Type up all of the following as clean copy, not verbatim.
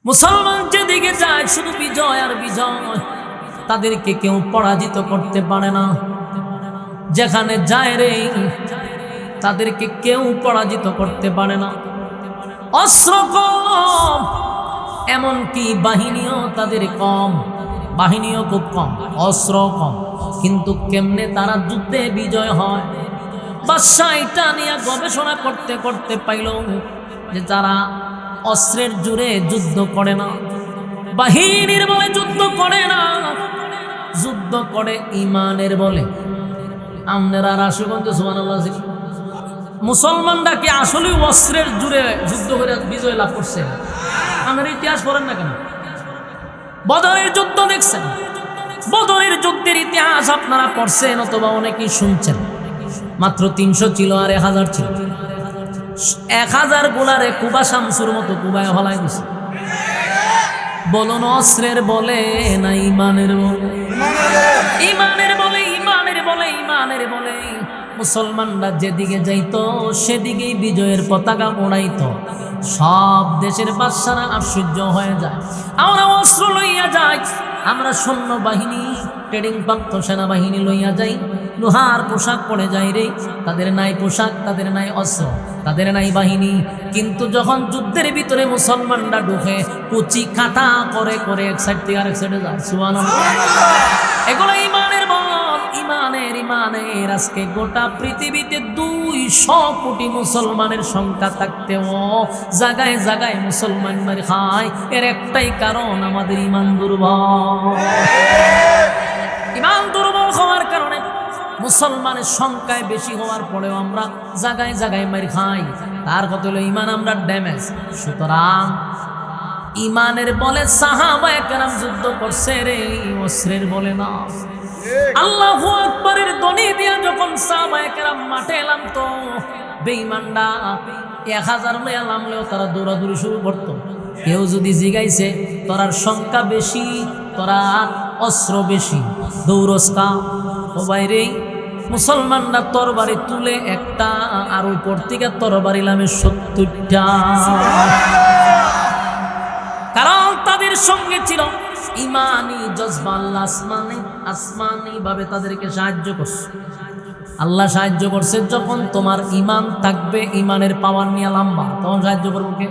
মুসলমান যেদিকে যায় শুধু বিজয় আর বিজয়, তাদেরকে কেউ পরাজিত করতে পারে না। যেখানে যায় রে তাদেরকে কেউ পরাজিত করতে পারে না। অস্ত্র কম, এমনকি বাহিনীও তাদের কম, বাহিনীও খুব কম, অস্ত্র কম, কিন্তু কেমনে তারা যুদ্ধে বিজয় হয়। বাদশাহ এটা নিয়ে গবেষণা করতে করতে পাইল যে যারা অস্ত্রের জোরে যুদ্ধ করে না, বাহিনীর বলে যুদ্ধ করে না, যুদ্ধ করে ইমানের বলে। আপনারা রাশিগঞ্জ সুবহানাল্লাহ, মুসলমানরা কি আসলে অস্ত্রের জোরে যুদ্ধ করে বিজয় লাভ করছে? আপনারা ইতিহাস পড়েন না কেন? বদরের যুদ্ধ দেখছেন, বদরের যুদ্ধের ইতিহাস আপনারা পড়ছেন অথবা অনেকেই শুনছেন। মাত্র 300 ছিল আর 1000 ছিল। 1000 গোলারে কুবা শামসুর মতো কুবায় হলাই দিছে। বলুন অস্ত্রের বলে না ইমানের বলে? ইমানের বলে, ইমানের বলে, ইমানের বলে। মুসলমানরা যেদিকে যাইতো সেদিকেই বিজয়ের পতাকা উড়াইতো। সব দেশের বাদশারা আশ্চর্য হয়ে যায়। আমরা অস্ত্র লইয়া যাই, আমরা সৈন্য বাহিনী ট্রেনিং প্রাপ্ত সেনাবাহিনী লইয়া যাই, লোহার পোশাক পরে যাই রে, তাদের নাই পোশাক, তাদের নাই অস্ত্র, তাদের নাই বাহিনী। কিন্তু যখন যুদ্ধের ভিতরে মুসলমানরা ঢুকে কুচি কাটা করে করে এক সাইড থেকে আরেক সাইডে যায়। সুবহানাল্লাহ। এগুলো ইমানের বল, ইমানের, ইমানের। আজকে গোটা পৃথিবীতে 200 কোটি মুসলমানের সংখ্যা থাকতেও জায়গায় জায়গায় মুসলমান মার খায়। এর একটাই কারণ, আমাদের ইমান দুর্বল। ইমান দুর্বল হওয়ার কারণে মুসলমানের সংখ্যায় বেশি হওয়ার পরেও আমরা জায়গায় জায়গায় মার খাই। তার কথা হলো ইমান আমরা ড্যামেজ। সুতরাং ইমানের বলে সাহাবায়ে কেরাম যুদ্ধ করছে রে, অস্ত্রের বলে না। আল্লাহু আকবারের ধ্বনি দিয়া যখন সাহাবায়ে কেরাম মাঠে এলাম তো বেঈমানরা 1000 লইয়া নামলেও তারা দৌড়াদৌড়ি শুরু করতো। কেউ যদি জিগাইছে তোরার সংখ্যা বেশি, তোরা অস্ত্র বেশি, দৌড়স কা? ও বাইরে মুসলমানরা তরবারি তুলে একটা আর উপর থেকে তরবারি নামে 70টা। কারণ তাদের সঙ্গে ছিল ইমানি জজবা। আল্লাহ আসমানি ভাবে তাদেরকে সাহায্য করছে। আল্লাহ সাহায্য করছে যখন তোমার ইমান থাকবে, ইমানের পাওয়ার নিয়ে লম্বা, তখন সাহায্য করবো কে?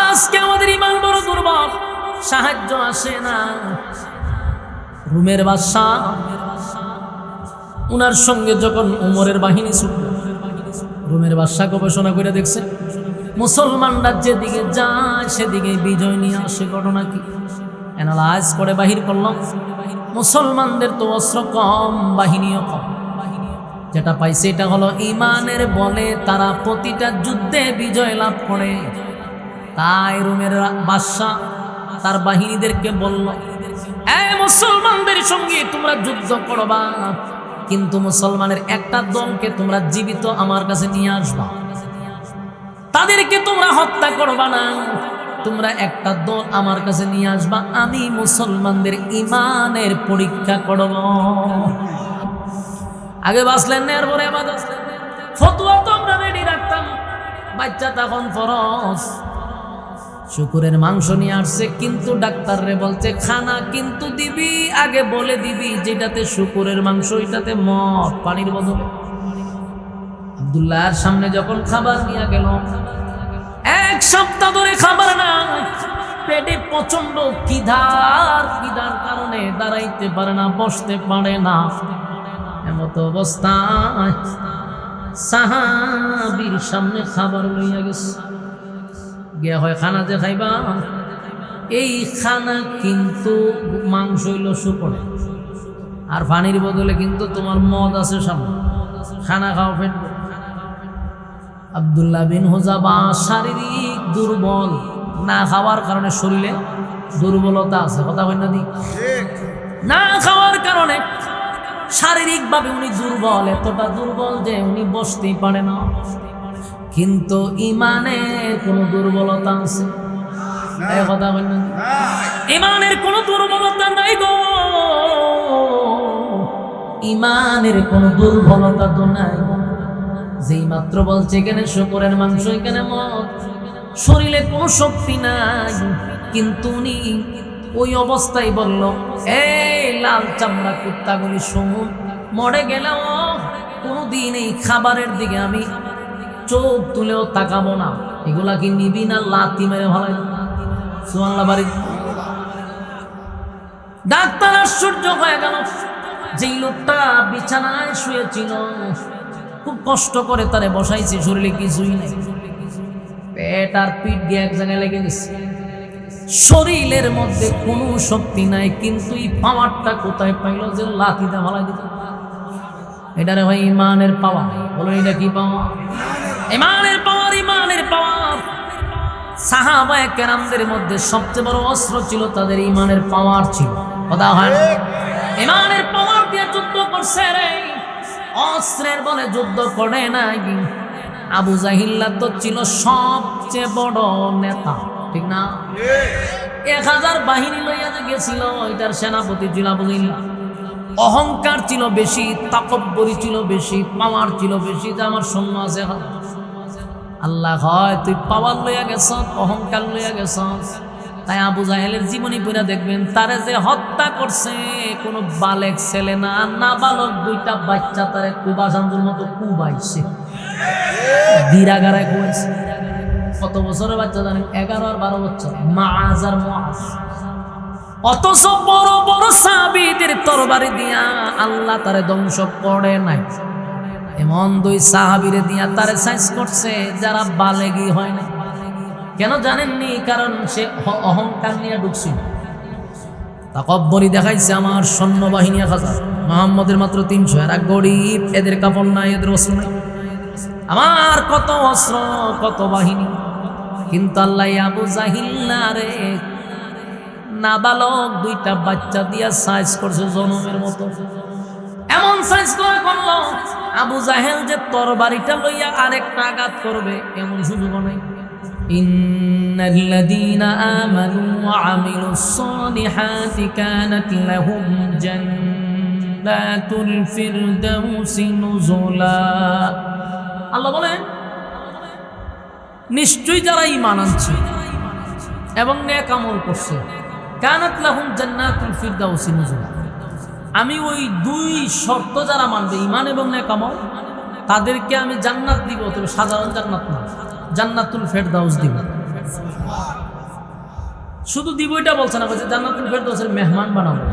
আজকে আমাদের ইমান বড় দুর্বল, সাহায্য আসে না। রোমের বাদশাহ, উনার সঙ্গে যখন উমরের বাহিনী ছুটল, রোমের বাদশাহ গবেষণা করে দেখছে মুসলমানরা যেদিকে যায় সেদিকে বিজয় নিয়ে আসে। ঘটনা কি অ্যানালাইজ করে বাহির করলাম, মুসলমানদের তো অস্ত্র কম, বাহিনীও কম। যেটা পাইছে এটা হলো ইমানের বলে তারা প্রতিটা যুদ্ধে বিজয় লাভ করে। তাই রোমের বাদশাহ তার বাহিনীদেরকে বলল, এই মুসলমানদের সঙ্গে তোমরা যুদ্ধ করবা, কিন্তু মুসলমানের একটা দলকে তোমরা জীবিত আমার কাছে নিয়ে আসবা। তাদেরকে তোমরা হত্যা করবা না, তোমরা একটা দল আমার কাছে নিয়ে আসবা, আমি মুসলমানদের ইমানের পরীক্ষা করব। আগে বাঁচলেন না, এরপরে ফতোয়া তো আমরা রেডি রাখতাম। বাচ্চা তখন ফরজ শুকুরের মাংস নিয়ে আসছে, কিন্তু ডাক্তার রে বলছে খানা কিন্তু দিবি, আগে বলে দিবি যেটাতে শুকুরের মাংস এটাতে মদ, পানির বদলে। আব্দুল্লাহর সামনে যখন খাবার নিয়ে গেল, 1 সপ্তাহ ধরে খাবার না, পেটে প্রচন্ড খিদার কারণে দাঁড়াইতে পারে না, বসতে পারে না। এমত অবস্থায় সাহাবীর সামনে খাবার লইয়া গেছে। গিয়া হয় খানা যে খাইবা, এই খানা কিন্তু মাংস হইল শুকরে, আর পানির বদলে কিন্তু তোমার মদ আছে সামনে, খানা খাও পেট। আব্দুল্লাহ বিন হুযাফা শারীরিক দুর্বল, না খাওয়ার কারণে শরীরে দুর্বলতা আছে। কথা হয় না? না খাওয়ার কারণে শারীরিকভাবে উনি দুর্বল, এতটা দুর্বল যে উনি বসতেই পারে না। কিন্তু ইমানের কোনো দুর্বলতা আছে? কথা হয় না? ইমানের কোনো দুর্বলতা নাই গো, ইমানের কোনো দুর্বলতা তো নাই। যেই মাত্র বলছে এখানে শুকরের মাংস, এখানে মদ, শরীরে কোনো শক্তি নাই, কিন্তু উনি ওই অবস্থায় বলল, এই লাল চামড়া কুত্তাগুলি শোন, মরে গেলেও কোনোদিন এই খাবারের দিকে আমি চোখ তুলেও তাকাবো না, এগুলা কি নিবি না লাথি মেরে ভালো? সুবহানাল্লাহ বাড়ি। ডাক্তার আশ্চর্য হয়ে গেল, যেই লোকটা বিছানায় শুয়েছিল, খুব কষ্ট করে তারে বসাইছে, শরীরে কিছুই নেই, পেট আর পিঠ দিয়ে এক জায়গায় লেগে গেছে, শরীরের মধ্যে কোনো শক্তি নাই, কিন্তু এই পাওয়ারটা কোথায় পাইল যে লাথিতে ভালাই দিত? এটারে ভাই ইমানের পাওয়ার। বলো এটা কি পাওয়ার? ইমানের পাওয়ার, ইমানের পাওয়ার। সাহাবায়ে কেরামদের মধ্যে সবচেয়ে বড় অস্ত্র ছিল তাদের ইমানের পাওয়ার ছিল। কথা হয় না? ইমানের পাওয়ার দিয়ে যুদ্ধ করছে রে, অস্ত্রের বলে যুদ্ধ করে নাই। আবু জাহিল্লা তো ছিল সবচেয়ে বড় নেতা, ঠিক না? 1000 বাহিনী লইয়া যে গেছিল, এটার সেনাপতি ছিল আবু জাহিল্লা। অহংকার ছিল বেশি, তাকব্বুরি ছিল বেশি, পাওয়ার ছিল বেশি, যে আমার সৈন্য আছে। আল্লাহ হয় তুই পাওয়ার লইয়া গেছ, অহংকার লইয়া গেছ। তাই আবু জাহেলের জীবনী পড়া দেখবেন, তারে যে হত্যা করছে কোনো বালেক ছেলে না, নাবালক 2টা বাচ্চা তারে কুবাসাঞ্জুর মতো কুবাইছে, দিরাগারায় কুবাইছে। কত বছরের বাচ্চা জানেন? 11 আর 12 বছর, মাআজ আর মুআজ। অথচ বড় বড় সাহাবীদের তরবারি দিয়া আল্লাহ তারে ধ্বংস করে নাই। এমন 2 সাহাবীরে দিয়া তারে সাইজ করছে যারা বালেগী হয় না। কেন জানেননি? কারণ সে অহংকার নিয়ে ঢুকছিল, তাকব্বুরি দেখাইছে। আমার সৈন্যবাহিনী 1000, মুহাম্মদের মাত্র 300, এরা গরিব, এদের কাপড় নাই, এদের অস্ত্র নাই। আমার কত অস্ত্র, কত বাহিনী, কিন্তু আল্লাহ আবু জাহিল্লা রে নাবালক 2টা বাচ্চা দিয়া সাইজ করছে জনমের মতো। এমন সাইজ করে করলো, আবু জাহেল যে তরবারিটা লইয়া আরেকটা আঘাত করবে এমন সুযোগ নাই। ইন্নাল্লাযীনা আমানু ওয়া আমিলুস সালিহাতি কানাত লাহুম জান্নাতুল ফিরদাউসি নুজুলা। আল্লাহ বলেন, নিশ্চয়ই যারা ঈমান আনছে এবং নেক আমল করছে, কানাত লাহুম জান্নাতুল ফিরদাউসি নুজুলা, আমি ওই 2 শর্ত যারা মানবে, ঈমান এবং নেক আমল, তাদেরকে আমি জান্নাত দিব। তবে সাধারণ জান্নাত না, জান্নাতুল ফেরদাউস দিব। শুধু দিব এটা বলছে না, বলছে জান্নাতুল ফেরদাউসের মেহমান বানাবো।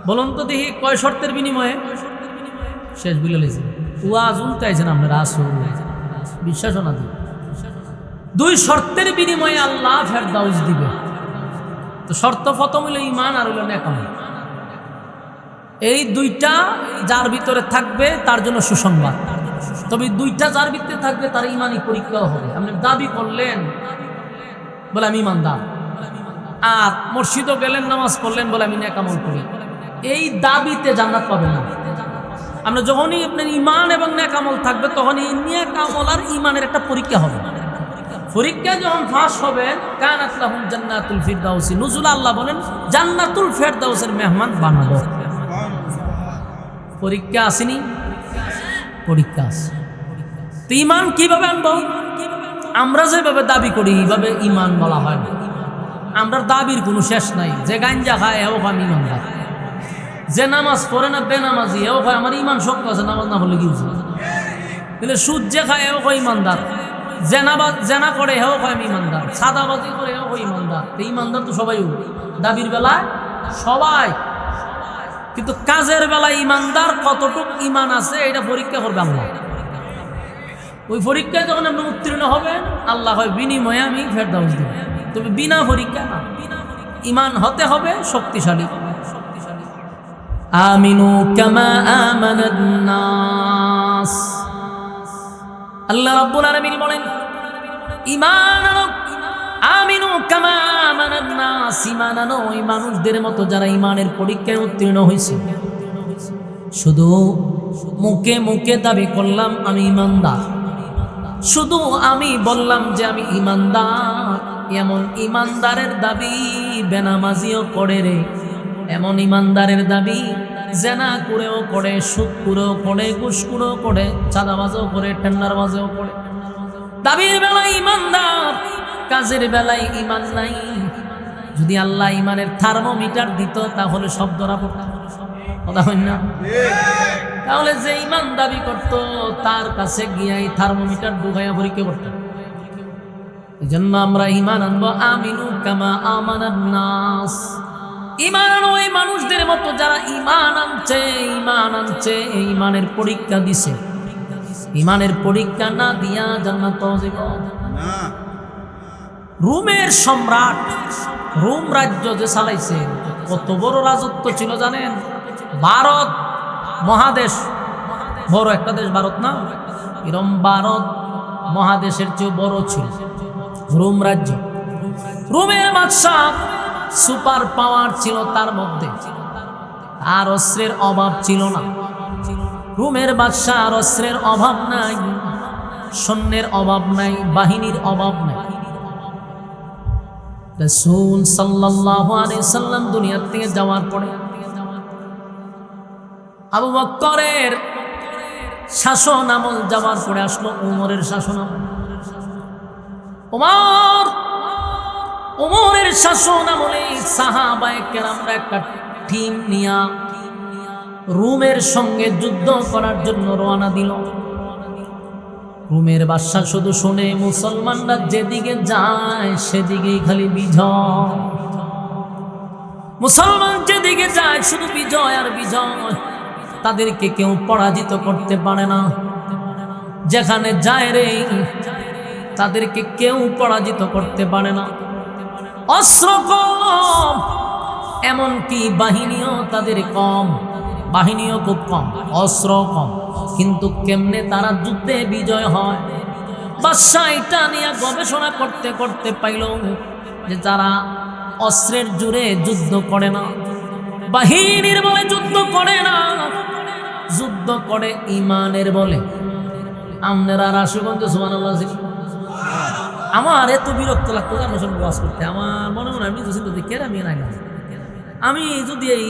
বলুন তো দেখি কয় শর্তের বিনিময়ে? শেষ বুঝে লেছে ওয়াজ উল্টাইছেন আপনারা, আসল বিশ্বাস না দিন। 2 শর্তের বিনিময়ে আল্লাহ ফেরদাউস দিবে। তো শর্ত প্রথম হইল ঈমান আর হইল নেক আমল। এই 2টা যার ভিতরে থাকবে তার জন্য সুসংবাদ। তবে 2টা যার ভিতরে থাকবে তার ঈমানি পরীক্ষাও হবে। আপনি দাবি করলেন বলে আমি ঈমানদার, আর মসজিদও গেলেন, নামাজ পড়লেন বলে আমি নেক আমল করি, এই দাবিতে জান্নাত পাবেন না। আমরা যখনই আপনার ঈমান এবং নেক আমল থাকবে, তখনই নেক আমল আর ঈমানের একটা পরীক্ষা হবে। পরীক্ষা যখন ফাঁস হবে, কানাত লাহুম জান্নাতুল ফিরদাউসি নুজুলা, আল্লাহ বলেন জান্নাতুল ফিরদাউসের মেহমান বানাবো। পরীক্ষা আসেনি? পরীক্ষা আছে। তো ঈমান কিভাবে আনবো? আমরা যেভাবে দাবি করি এইভাবে ঈমান বলা হয় না। আমরা দাবির কোনো শেষ নাই। যে গাঞ্জা খায় এও আমি ঈমানদার, যে নামাজ পড়ে না বেনামাজি এও হয় আমার ঈমান শক্ত আছে, নামাজ না পড়লে কি হচ্ছে? কিন্তু সুদ যে খায় এও হয় ঈমানদার, জেনা করে এও হয় আমি ঈমানদার, সাদাবাজি করে এও হয় ঈমানদার। তো ঈমানদার তো সবাই, দাবির বেলায় সবাই, কিন্তু কাজের বেলায় ঈমানদার কতটুক ঈমান আছে এটা পরীক্ষা করবে আল্লাহ। ওই পরীক্ষায় যখন আপনি উত্তীর্ণ হবেন, আল্লাহ হয় বিনিময়ে আমি ফেরদাউস দেব। তবে বিনা পরীক্ষা না, ঈমান হতে হবে শক্তিশালী। আমিনু কামা আমানান নাস, আল্লাহ রাব্বুল আলামিন বলেন ঈমান আনো, আমিনু কামা আমানান নাস, ঈমান আনো ওই মানুষদের মতো যারা ঈমানের পরীক্ষায় উত্তীর্ণ হয়েছে। শুধু মুখে মুখে দাবি করলাম আমি ঈমানদার, শুধু আমি বললাম যে আমি ঈমানদার, এমন ঈমানদারের দাবি বেনামাজিও করে রে, এমন ঈমানদারের দাবি জেনা করেও করে, সুদ করেও করে, ঘুষ করেও করে, চাঁদাবাজও করে, টেন্ডারবাজও করে। দাবির বেলায় ইমানদার, কাজের বেলায় ইমান নাই। যদি আল্লাহ ইমানের থার্মোমিটার দিত তাহলে সব ধরা পড়ত, কথা হয় না? তাহলে যে ইমান দাবি করত তার কাছে গিয়ে এই থার্মোমিটার ঢুকাইয়া পরীক্ষা করত। এই জন্য আমরা ইমান আনবো আমিনু কামা আমানান নাস। ইমান আনো ওই মানুষদের মতো যারা ইমান আনছে, ইমানের পরীক্ষা দিছে। ইমানের পরীক্ষা না দিয়া জান্নাত যাইব না। রোমের সম্রাট, রোম রাজ্য যে চালাইছে, কত বড় রাজত্ব ছিল জানেন? ভারত মহাদেশ, বড় একটা দেশ ভারত না, এরম ভারত মহাদেশের চেয়ে বড় ছিল রোম রাজ্য। রোমের বাদশাহ সুপার পাওয়ার ছিল, তার মধ্যে আর অস্ত্রের অভাব ছিল না। রোমের বাদশাহ আর অস্ত্রের অভাব নাই, সৈন্যের অভাব নাই, বাহিনীর অভাব নাই। রাসূল সাল্লাল্লাহু আলাইহি সাল্লাম দুনিয়া থেকে যাওয়ার পরে আবু বকরের শাসন আমল যাওয়ার পরে আসলো ওমরের শাসন আমল। ওমরের শাসন আমলে সাহাবায়ে কেরামরা একটা টিম নিয়া রোমের সঙ্গে যুদ্ধ করার জন্য রওনা দিল। রোমের বাদশা শুধু শুনে মুসলমানরা যেদিকে যায় সেদিকেই খালি বিজয়, মুসলমান যেদিকে যায় শুধু বিজয় আর বিজয়, তাদেরকে কেউ পরাজিত করতে পারে না। যেখানে যায় রে তাদেরকে কেউ পরাজিত করতে পারে না। অস্ত্র কম, এমনকি বাহিনীও তাদের কম, বাহিনীও খুব কম, অস্ত্র কম, কিন্তু কেমনে তারা যুদ্ধে বিজয় হয়? বাদশা এটা নিয়ে গবেষণা করতে করতে পাইল যে যারা অস্ত্রের জোরে যুদ্ধ করে না, বাহিনীর বলে যুদ্ধ করে না, যুদ্ধ করে ইমানের বলে। আপনারা রাশিগঞ্জ সুবহানাল্লাহ, আমার এত বিরক্ত লাগতো জানো সব ওয়াজ করতে। আমার মনে মনে আমি কেরামি নাই, আমি যদি এই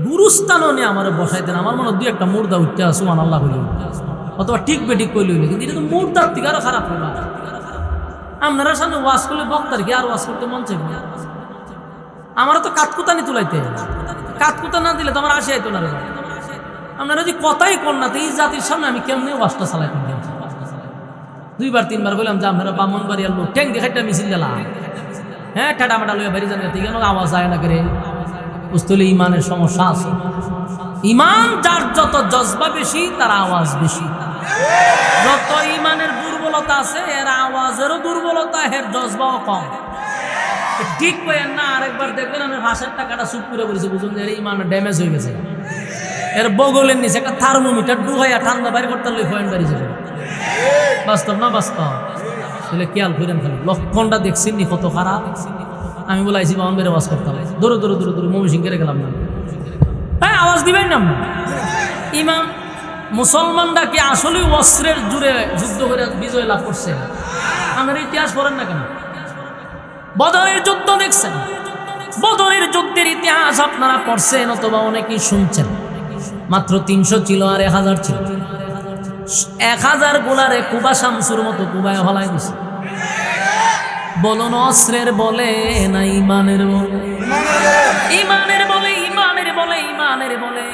গুরুস্থানও নিয়ে আমার বসাইতেন, আমার মনে দুই একটা মুর্দা উঠতে সুবহানাল্লাহ হইল, অথবা ঠিক বেঠিক কইল হইল, কিন্তু এটা তো মুর্দার থেকে আরো খারাপ হইল। আপনারা সামনে ওয়াজ করলে বক্তার কি আর ওয়াজ করতে মন চাইবে? আমারও তো কাতকুতানি তুলাইতে, কাতকুতা না দিলে তো আমার আসে আইতো না। আপনারা যদি কথাই কর না তো এই জাতির সামনে আমি কেমনে ওয়াজটা চালাইতাম? দুইবার তিনবার বললাম যে আপনারা বামন বাড়ি আলো ট্যাং দেখাইটা মিছিল দিলাম, হ্যাঁ ঠাটা মাটা লইয়া বাড়ি জানি কেন আওয়াজ যায় না করে? বুঝতে ইমানের সমস্যা আছে। ইমান যার যত জজবা বেশি তার আওয়াজ বেশি, যত ইমানের দুর্বলতা আছে এর আওয়াজেরও দুর্বলতা, এর জজবাও কম। ঠিক করেন না, আরেকবার দেখবেন আমি ভাষার টাকাটা চুপ করে বলেছি, বুঝুন যে ইমান ড্যামেজ হয়ে গেছে। এর বগলের নিচে একটা থার্মোমিটার ঢুকাইয়া ঠান্ডা বাইরে করতে পয়েন্ট বাড়ি যাবে। বাস্তব না বাস্তব? তাহলে খেয়াল করেন, খালি লক্ষণটা দেখছেন নি কত খারাপ। আমি বলাইছি বামন বেড়ে আওয়াজ করতাম, দূরে দূরে দূরে দূরে মমি সিং কেড়ে গেলাম না, হ্যাঁ আওয়াজ দিবেন না। ইমাম মুসলমানরা কি আসলে অস্ত্রের জুড়ে যুদ্ধ করে বিজয় লাভ করছে? আমাদের ইতিহাস পড়েন না কেন? বদরের যুদ্ধ দেখছেন, বদরের যুদ্ধের ইতিহাস আপনারা পড়ছেন অথবা অনেকেই শুনছেন। মাত্র 300 ছিল আর 1000 ছিল। 1000 গোলারে কুবা শামসুর মতো কুবায় হলাই দিছে। বলুন অস্ত্রের বলে না ইমানের বলে? ইমানের বলে, ইমানের বলে, ইমানের বলে।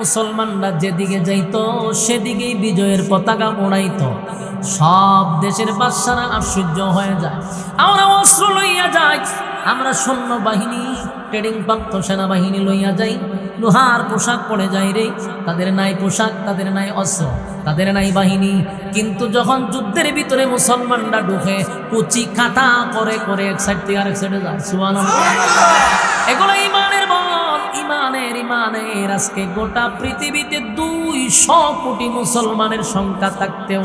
মুসলমানরা যেদিকে যাইতো সেদিকেই বিজয়ের পতাকা উড়াইতো। সব দেশের বাদশারা আশ্চর্য হয়ে যায়। আমরা অস্ত্র লইয়া যাই, আমরা সৈন্য বাহিনী ট্রেনিং প্রাপ্ত সেনাবাহিনী লইয়া যাই, লোহার পোশাক পরে যাই রে, তাদের নাই পোশাক, তাদের নাই অস্ত্র, তাদের নাই বাহিনী। কিন্তু যখন যুদ্ধের ভিতরে মুসলমানরা ঢুকে কুচি কাটা করে করে এক সাইড থেকে আরেক সাইডে যায়। সুবহানাল্লাহ। এগুলো ইমানের বল, ইমানের ইমানের। আজকে গোটা পৃথিবীতে 200 কোটি মুসলমানের সংখ্যা থাকতেও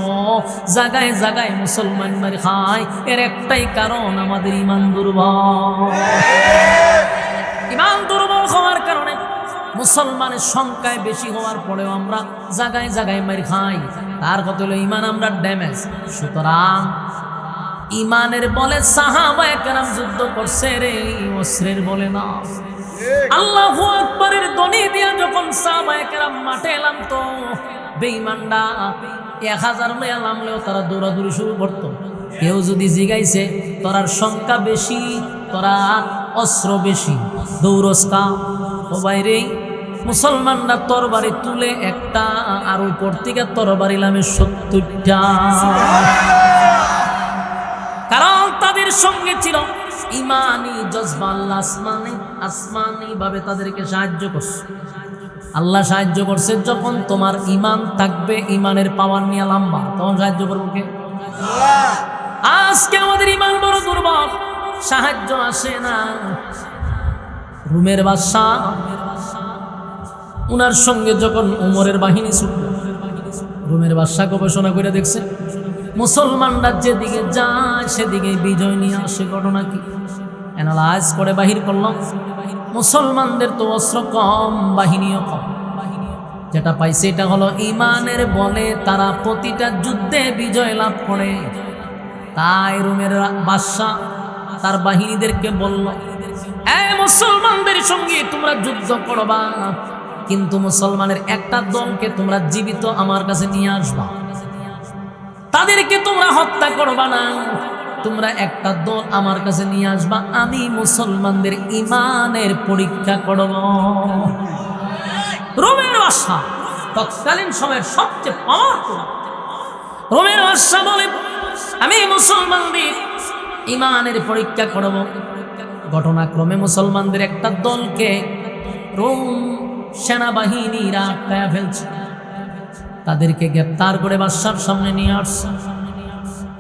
জায়গায় জায়গায় মুসলমান মার খায়। এর একটাই কারণ, আমাদের ইমান দুর্বল। ইমান দুর্বল হওয়ার কারণে মুসলমানের সংখ্যায় বেশি হওয়ার পরেও আমরা জায়গায় জায়গায় মার খাই। তার কথা হলো ইমান আমরা ড্যামেজ। সুতরাং ইমানের বলে সাহাবায়ে কেরাম যুদ্ধ করছে রে, অস্ত্রের বলে না। আল্লাহু আকবারের ধ্বনি দিয়া যখন সাহাবায়ে কেরাম মাঠে এলাম তো বেঈমানরা 1000 মেয়া নামলেও তারা দৌড়াদৌড়ি শুরু করতো। কেউ যদি জিগাইছে তোরার সংখ্যা বেশি, তোরা অস্ত্র বেশি, দৌড়স কা? ও বাইরে মুসলমানরা তরবারি তুলে একটা, আর উপর থেকে তরবারি নামে 70টা। কারণ তাদের সঙ্গে ছিল ইমানি জজবা। আল্লাহ আসমানি ভাবে তাদেরকে সাহায্য করছে। আল্লাহ সাহায্য করছে যখন তোমার ইমান থাকবে, ইমানের পাওয়ার নিয়ে লম্বা, তখন সাহায্য করবো কে? আজকে আমাদের ইমান বড় দুর্বল, সাহায্য আসে না। রোমের বাদশা, উনার সঙ্গে যখন উমরের বাহিনী ছুটল, রোমের বাদশা গবেষণা করে দেখছে মুসলমানরা যেদিকে যায় সেদিকে বিজয় নিয়ে আসে। ঘটনা কি? অ্যানালাইজ করে বাহির করলাম, মুসলমানদের তো অস্ত্র কম, বাহিনীও কম। যেটা পাইছে এটা হলো ইমানের বলে তারা প্রতিটা যুদ্ধে বিজয় লাভ করে। তাই রোমের বাদশা তার বাহিনীদেরকে বলল, এই মুসলমানদের সঙ্গে তোমরা যুদ্ধ করবা, কিন্তু মুসলমানের একটা দলকে তোমরা জীবিত আমার কাছে নিয়ে আসবা। তাদেরকে তোমরা হত্যা করবা না, তোমরা একটা দল আমার কাছে নিয়ে আসবা, আমি মুসলমানদের ইমানের পরীক্ষা করব। রোমের বাদশা তৎকালীন সময়ের সবচেয়ে পাওয়ারফুল। রোমের বাদশা বলে, আমি মুসলমানদের ইমানের পরীক্ষা করব। ঘটনাক্রমে মুসলমানদের একটা দলকে রোম সেনাবাহিনীরা আটকায়া ফেলছে। তাদেরকে গ্রেপ্তার করে বাদশার সামনে নিয়ে আসছে।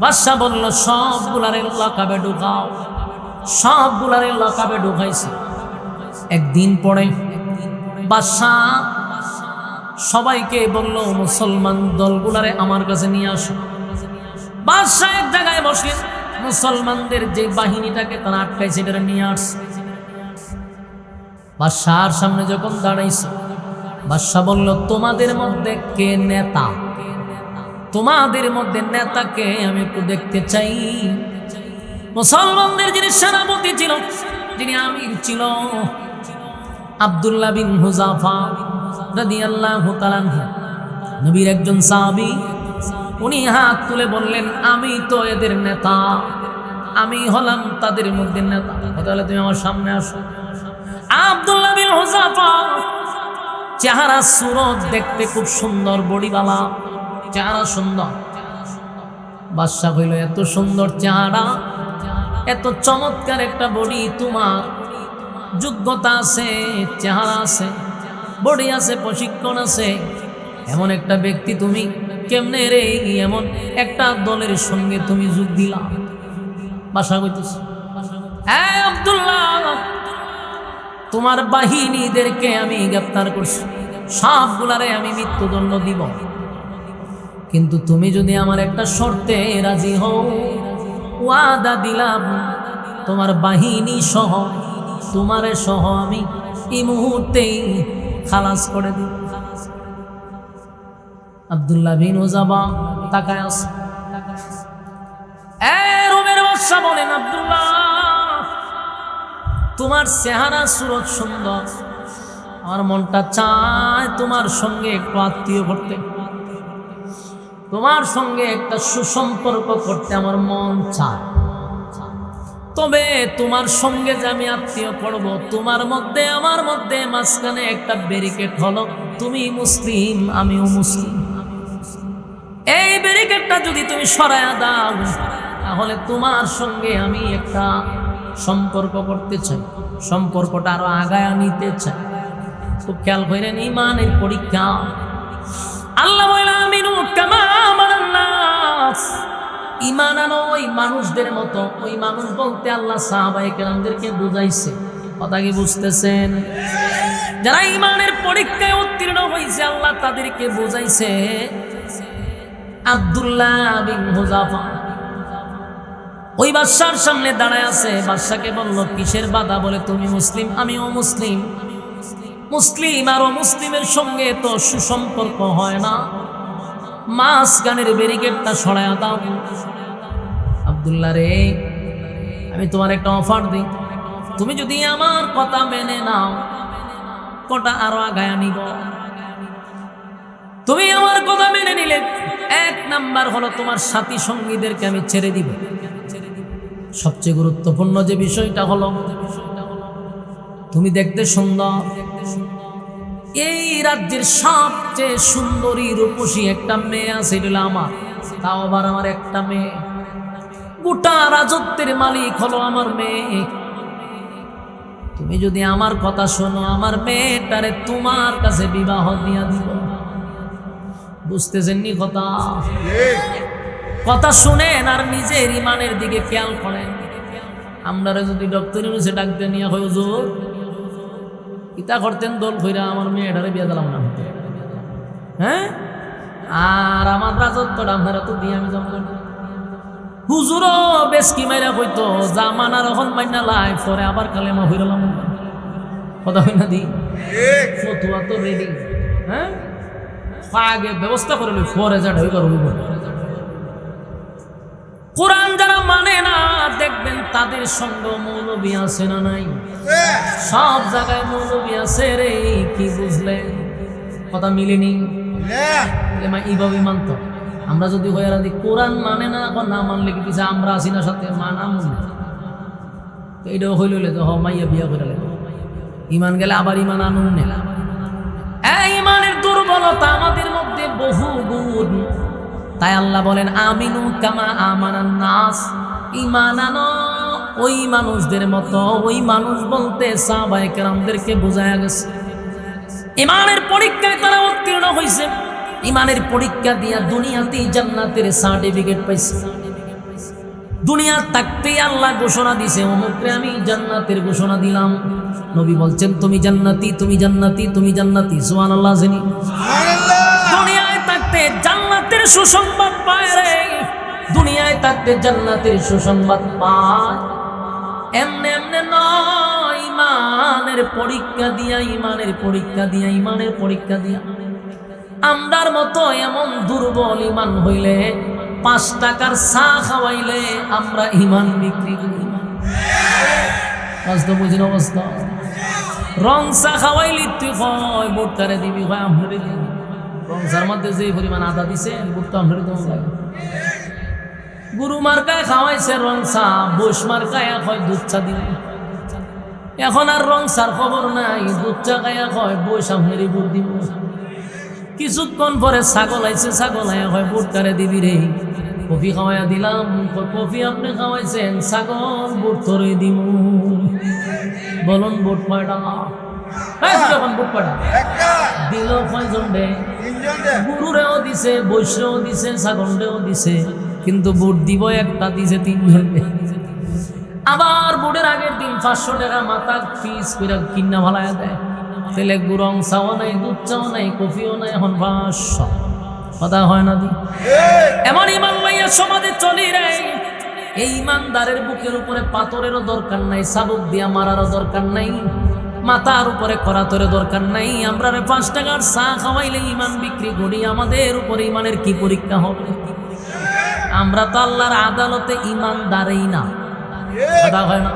বাদশা বলল, সবগুলার লকাবে ঢুকাও। সবগুলার লকাবে ঢুকাইছে। একদিন পরে বাদশা সবাইকে বলল, মুসলমান দলগুলারে আমার কাছে নিয়ে আসো। বাদশা এক জায়গায় বসে মুসলমানদের যে বাহিনীটাকে তারা আটকাইছে এটা নিয়ে আসছে। বাদশার সামনে যখন দাঁড়াইছে, বাদশা বলল, তোমাদের মধ্যে কে নেতা? তোমাদের মধ্যে নেতাকে আমি একটু দেখতে চাই। মুসলমানদের যিনি সেনাপতি ছিল, যিনি আমির ছিল, আব্দুল্লাহ বিন হুযাফা রাদিয়াল্লাহু তাআলা আনহু, নবীর একজন সাহাবী। উনি হাত তুলে বললেন, আমি তো এদের নেতা, আমি হলাম তাদের মধ্যে নেতা, তাহলে তুমি আমার সামনে আসো। আব্দুল্লাহ বিন হুযাফা চেহারা সুরত দেখতে খুব সুন্দর, বডিওয়ালা, চেহারা সুন্দর। বাদশা কইল, এত সুন্দর চেহারা, এত চমৎকার একটা বডি, তোমার যোগ্যতা আছে, চেহারা আছে, বডি আছে, প্রশিক্ষণ আছে, এমন একটা ব্যক্তি তুমি কেমনে রে এমন একটা দলের সঙ্গে তুমি যোগ দিলা? বাদশা কইতেছে, হ্যাঁ আব্দুল্লাহ, তোমার বাহিনীদেরকে আমি গ্রেপ্তার করছি, সবগুলারে আমি মৃত্যুদণ্ড দিব, কিন্তু তুমি যদি আমার একটা শর্তে রাজি হও, ওয়াদা দিলাম তোমার বাহিনী সহ, তোমারে সহ আমি এই মুহূর্তেই খালাস করে দিব। আব্দুল্লাহ বিন হুযাফা তাকায় আছে। রোমের বাদশা বলেন, আব্দুল্লাহ, তোমার চেহারা সুরত সুন্দর, আমার মনটা চায় তোমার সঙ্গে একটু আত্মীয় করতে, তোমার সঙ্গে একটা সুসম্পর্ক করতে আমার মন চায়। তবে তোমার সঙ্গে যে আমি আত্মীয় করব, তোমার মধ্যে আমার মধ্যে মাঝখানে একটা ব্যারিকেড হলো, তুমি মুসলিম আমিও মুসলিম। এই ব্যারিকেডটা যদি তুমি সরায়া দাও, তাহলে তোমার সঙ্গে আমি একটা সম্পর্ক করতে চাই, সম্পর্কটা আরো আগায় নিতে চাই। খুব খেয়াল করেন, ইমানের পরীক্ষা। আল্লাহ বলে, আমিনু কামা আমানান নাস, ঈমান আনো ওই মানুষদের মতো। ওই মানুষ বলতে আল্লাহ সাহাবায়ে কেরামদেরকে বুঝাইছে। কথা কি বুঝতেছেন? যারা ঈমানের পরীক্ষায় উত্তীর্ণ হয়েছে, আল্লাহ তাদেরকে বুঝাইছে। আব্দুল্লাহ বিন হুযাফা ওই বাদশার সামনে দাঁড়ায় আছে। বাদশাকে বলল, কিসের বাধা? বলে, তুমি মুসলিম আমিও মুসলিম, মুসলিম আর মুসলিমের সঙ্গে তো সুসম্পর্ক হয় না, মাঝখানের ব্যারিকেডটা সরায়া দাও। আব্দুল্লাহ রে, আমি তোমার একটা অফার দিই, তুমি যদি আমার কথা মেনে নাও, কটা আরো আগায় নিব। তুমি আমার কথা মেনে নিলে এক নাম্বার হলো তোমার সাথী সঙ্গীদেরকে আমি ছেড়ে দিব। সবচেয়ে গুরুত্বপূর্ণ যে বিষয়টা হলো তুমি দেখতে সুন্দর, এই রাজ্যের সবচেয়ে সুন্দরী রূপসী একটা মেয়ে আছে, এটা আমার, তাও আবার আমার একটা মেয়ে। গোটা রাজত্বের মালিক হলো আমার মেয়ে। তুমি যদি আমার কথা শোনো, আমার মেয়েটারে তোমার কাছে বিবাহ দিয়া দিব। বুঝতেছেন নি কথা? কথা শুনেন আর নিজের ইমানের দিকে খেয়াল করেন। আমরা যদি ডক্টর ইউনুসে ডাকতে নিয়ে হয় হুজুর ইতা করতেন দোল কইরা আমার মেয়েটারে বিয়ে দিলাম না, হ্যাঁ, আর আমার রাজত্বটা আপনারা তো দিয়ে আমি জমা করি। হুজুরও বেশ কি মাইরা কইতো জামানার এখন মাইনা লাই পরে আবার কালেমা হইলাম, কথা হয় না দি ফতুয়া তো রেডি, হ্যাঁ, আগে ব্যবস্থা করে লই পরে যা ঢুই করব। কোরআন যারা মানে না দেখবেন তাদের সঙ্গ মৌলবী আছে না নাই? সব জায়গায় মৌলবী আছে রে। কি বুঝলেন? কথা মিলেনি? এইভাবে মানত। আমরা যদি হইয়ারা দিই কোরআন মানে না, এখন না মানলে কি দিচ্ছে আমরা আসি না সাথে মানা মনে, তো এইটাও হইল তো হ মাইয়া বিয়া করে লেগে ইমান গেলে আবার ইমান আনুন নেলা। ইমানের দুর্বলতা আমাদের মধ্যে বহু গুণ। তাই আল্লাহ বলেন আমিনু কামা আমানান নাস, ঈমান আনো ওই মানুষদের মতো। ওই মানুষ বলতে সাহাবায়ে কেরামদেরকে বোঝায়া গেছে। ঈমানের পরীক্ষায় তারা উত্তীর্ণ হইছে। ঈমানের পরীক্ষা দিয়া দুনিয়াতেই জান্নাতের সার্টিফিকেট পাইছে। দুনিয়া থাকতেই আল্লাহ ঘোষণা দিছে অমুকরে আমি জান্নাতের ঘোষণা দিলাম। নবী বলছেন তুমি জান্নাতি, তুমি জান্নাতি, তুমি জান্নাতি। সুবহানাল্লাহ জানি। দুনিয়ায় থাকতে জান্নাতের সুসংবাদ পায় রে, দুনিয়ায় থাকতে জান্নাতের সুসংবাদ পায়। এমনে এমনে নয়, ইমানের পরীক্ষা দিয়া, ইমানের পরীক্ষা দিয়া, ইমানের পরীক্ষা দিয়া। আমরার মতো এমন দুর্বল ইমান হইলে 5 টাকার চা খাওয়াইলে আমরা ইমান বিক্রি করি। বুঝতে বুঝিন অবস্থা? রং চা খাওয়াইলি তুই হয় ভোট কারে দিবি, হয় আমরে দিবি। রং চার মধ্যে যে পরিমাণ আদা দিছে ভোট তো আমরে দেওয়া লাগে। গুরু মার্কায় খাওয়াইছে রং চা, বৈশ মার্কায় হয় দুধ চা দিবি। এখন আর রং চার খবর নাই, দুধ চা খাইয়া হয় বৈশ আমরে ভোট দিব। কিছুক্ষণ পরে ছাগল আইছে, ছাগল আয়া হয় ভোট কারে দিবি রে। কফি খাওয়াইয়া দিলাম, কফি আপনি খাওয়াইছেন, ছাগল ভোট ধরে দিব। বলুন ভোট কয়টা? ভোট কয়টা দিল? কয়জন রে? গুরুরেও দিছে, বৈশ্যও দিছে, ছাগলরেও দিছে, কিন্তু ভোট দিব একটা দিছে 3 জন। আবার ভোটের আগের দিন 500 টাকা মাথা ফিস করে কিনা ভালাইয়া দেয়। তেলে গুরং চাও নাই, দুধ চাও নাই, কফিও নাই, এখন 500। কথা হয় না দি? এমন ইমান লইয়া সমাজে চলি রে। এই ইমানদারের বুকের উপরে পাথরেরও দরকার নাই, চাবুক দিয়া মারারও দরকার নাই, মাথার উপরে করাতরের দরকার নাই। আমরা 5 টাকার চা খাওয়াইলে ইমান বিক্রি করি। আমাদের উপরে ইমানের কি পরীক্ষা হবে? আমরা তো আল্লাহর আদালতে ইমানদারই না। কথা হয় না?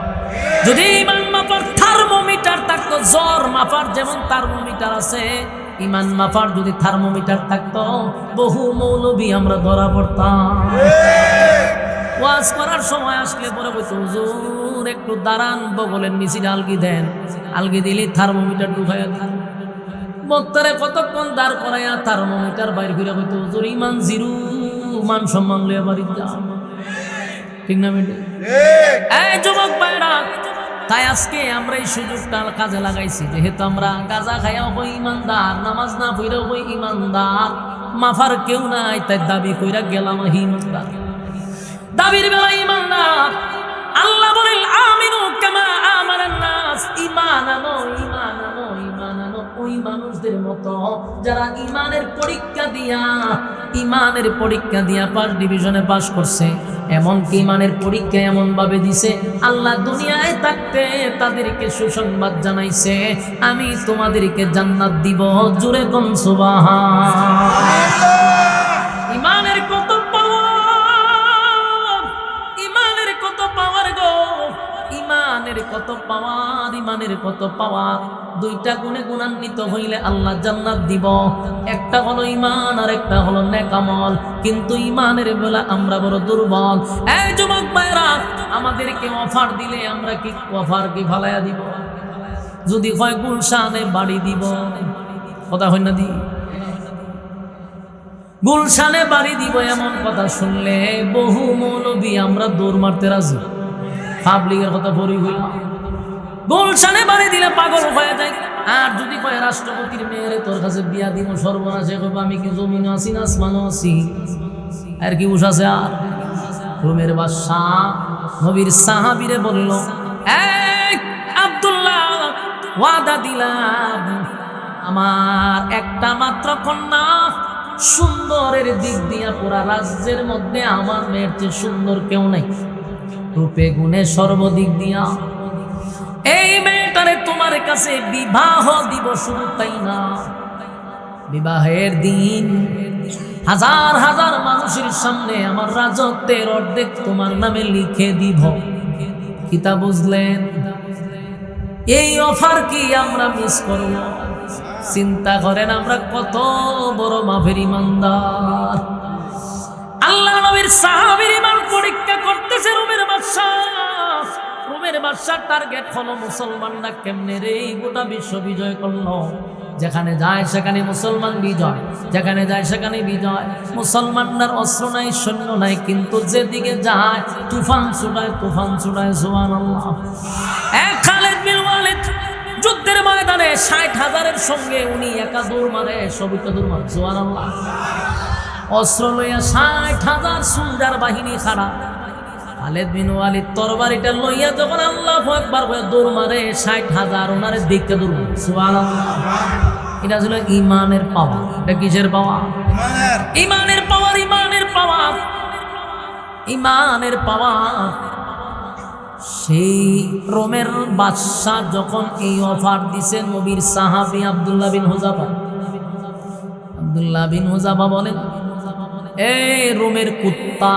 যদি ইমান মাপার থার্মোমিটার থাকতো, জ্বর মাপার যেমন থার্মোমিটার আছে, ইমান মাপার যদি থার্মোমিটার থাকতো, বহু মৌলবী আমরা ধরা পড়তাম। ওয়াজ করার সময় আসলে পরে বলতো হুজুর একটু দাঁড়ান, বগলের নিচে আলগি দেন, আলগি দিলে থার্মোমিটার ঢুকাইয়া দেন। বক্তারে কতক্ষণ দাঁড় করাইয়া থার্মোমিটার বাইর করে হইতো হুজুর ইমান জিরু, মান সম্মান লইয়া বাড়ি যাও। ঠিক না বেটি? এই যুবক ভাইরা, তাই আজকে আমরা এই সুযোগটা কাজে লাগাইছি। যেহেতু আমরা গাঁজা খাইয়া হই ইমানদার, নামাজ না পড়িয়া হই ইমানদার, মাফার কেউ নাই, তাই দাবি কইরা গেলাম ইমানদার। দাবির বেলা ইমানদার। আল্লাহ বলেন আমিনু কামা আমানান নাস, ঈমান আনো, ঈমান আনো, ঈমান আনো ওই মানুষদের মতো যারা ঈমানের পরীক্ষা দিয়া 5 ডিভিশনে পাস করছে। এমনকি ঈমানের পরীক্ষা এমন ভাবে দিছে, আল্লাহ দুনিয়ায় থাকতে তাদেরকে সুসংবাদ জানাইছে, আমি তোমাদেরকে জান্নাত দিব। জোরে কোন সুবহানাল্লাহ। ঈমানের কত পাওয়ার, ঈমানের কত পাওয়ার গো। ঈমান ইমানের কত পাওয়ার, ইমানের কত পাওয়ার। দুইটা গুণে গুণান্বিত হইলে আল্লাহ জান্নাত দিব। একটা হলো ইমান আর একটা হলো নেক আমল। কিন্তু ইমানের বেলা আমরা বড় দুর্বল। এই যুবক ভাইরা, আমাদেরকে অফার দিলে আমরা কি অফার কি ফালাইয়া দিব? যদি হয় গুলশানে বাড়ি দিব, কথা হয় না দি, গুলশানে বাড়ি দিব, এমন কথা শুনলে বহু মৌলবী আমরা দৌড় মারতে রাজি। পাবলিকের কথা বলি হইলাম, গুলশানে বাড়ি দিলে পাগল হয়ে যায়। আর যদি কয় রাষ্ট্রপতির মেয়েরে তোর কাছে বিয়া দিব, সর্বনাশে কইব আমি কি জমিন আছি না আসমানও আছি, আর কি উঠাছে। আর রোমের বাদশাহ নবীর সাহাবীরে বলল, এই আব্দুল্লাহ, ওয়াদা দিলাম আমার একটা মাত্র কন্যা, সুন্দরের দিক দিয়া পুরা রাজ্যের মধ্যে আমার মেয়ের চেয়ে সুন্দর কেউ নাই, রূপে গুণে সর্বদিক দিয়া। এই মেয়েটারে তোমার কাছে বিবাহ দিব। শুধু তাই না, বিবাহের দিন হাজার হাজার মানুষের সামনে আমার রাজত্বের অর্ধেক তোমার নামে লিখে দিব। কিতা বুঝলেন? এই অফার কি আমরা মিস করব? চিন্তা করেন আমরা কত বড় মাফের ইমানদার। আল্লাহ নবীর সাহাবীর ইমান পরীক্ষা করতেছে রোমের বাদশা। রোমের বাদশার টার্গেট হলো মুসলমানরা কেমনে রে গোটা বিশ্ব বিজয় করলো। যেখানে যায় সেখানে মুসলমান বিজয়, যেখানে যায় সেখানে বিজয়। মুসলমানদের অস্ত্র নাই, সৈন্য নাই, কিন্তু যেদিকে যায় তুফান ছুটায়, তুফান ছুটায়। সুবহানাল্লাহ। এক খালিদ বিন ওয়ালিদ যুদ্ধের ময়দানে 60,000-এর সঙ্গে উনি একা দৌড় মারে, সবিতা দৌড় মারে। সুবহানাল্লাহ। অস্ত্র লইয়া 60,000 সুলজার বাহিনী খাড়া। খালিদ বিন ওয়ালিদ তরবারিটা লইয়া যখন আল্লাহু আকবার কইয়া দৌড় মারে, 60,000 ওনারে দেখতে দৌড় মারে। সুবহানাল্লাহ। এটা ছিল ইমানের পাওয়ার। এটা কিসের পাওয়ার? ইমানের পাওয়ার, ইমানের পাওয়ার, ইমানের পাওয়ার। সেই রোমের বাদশাহ যখন এই অফার দিছে, নবীর সাহাবী আব্দুল্লাহ বিন হুযাফা, আব্দুল্লাহ বিন হুযাফা বলেন, এই রোমের কুত্তা,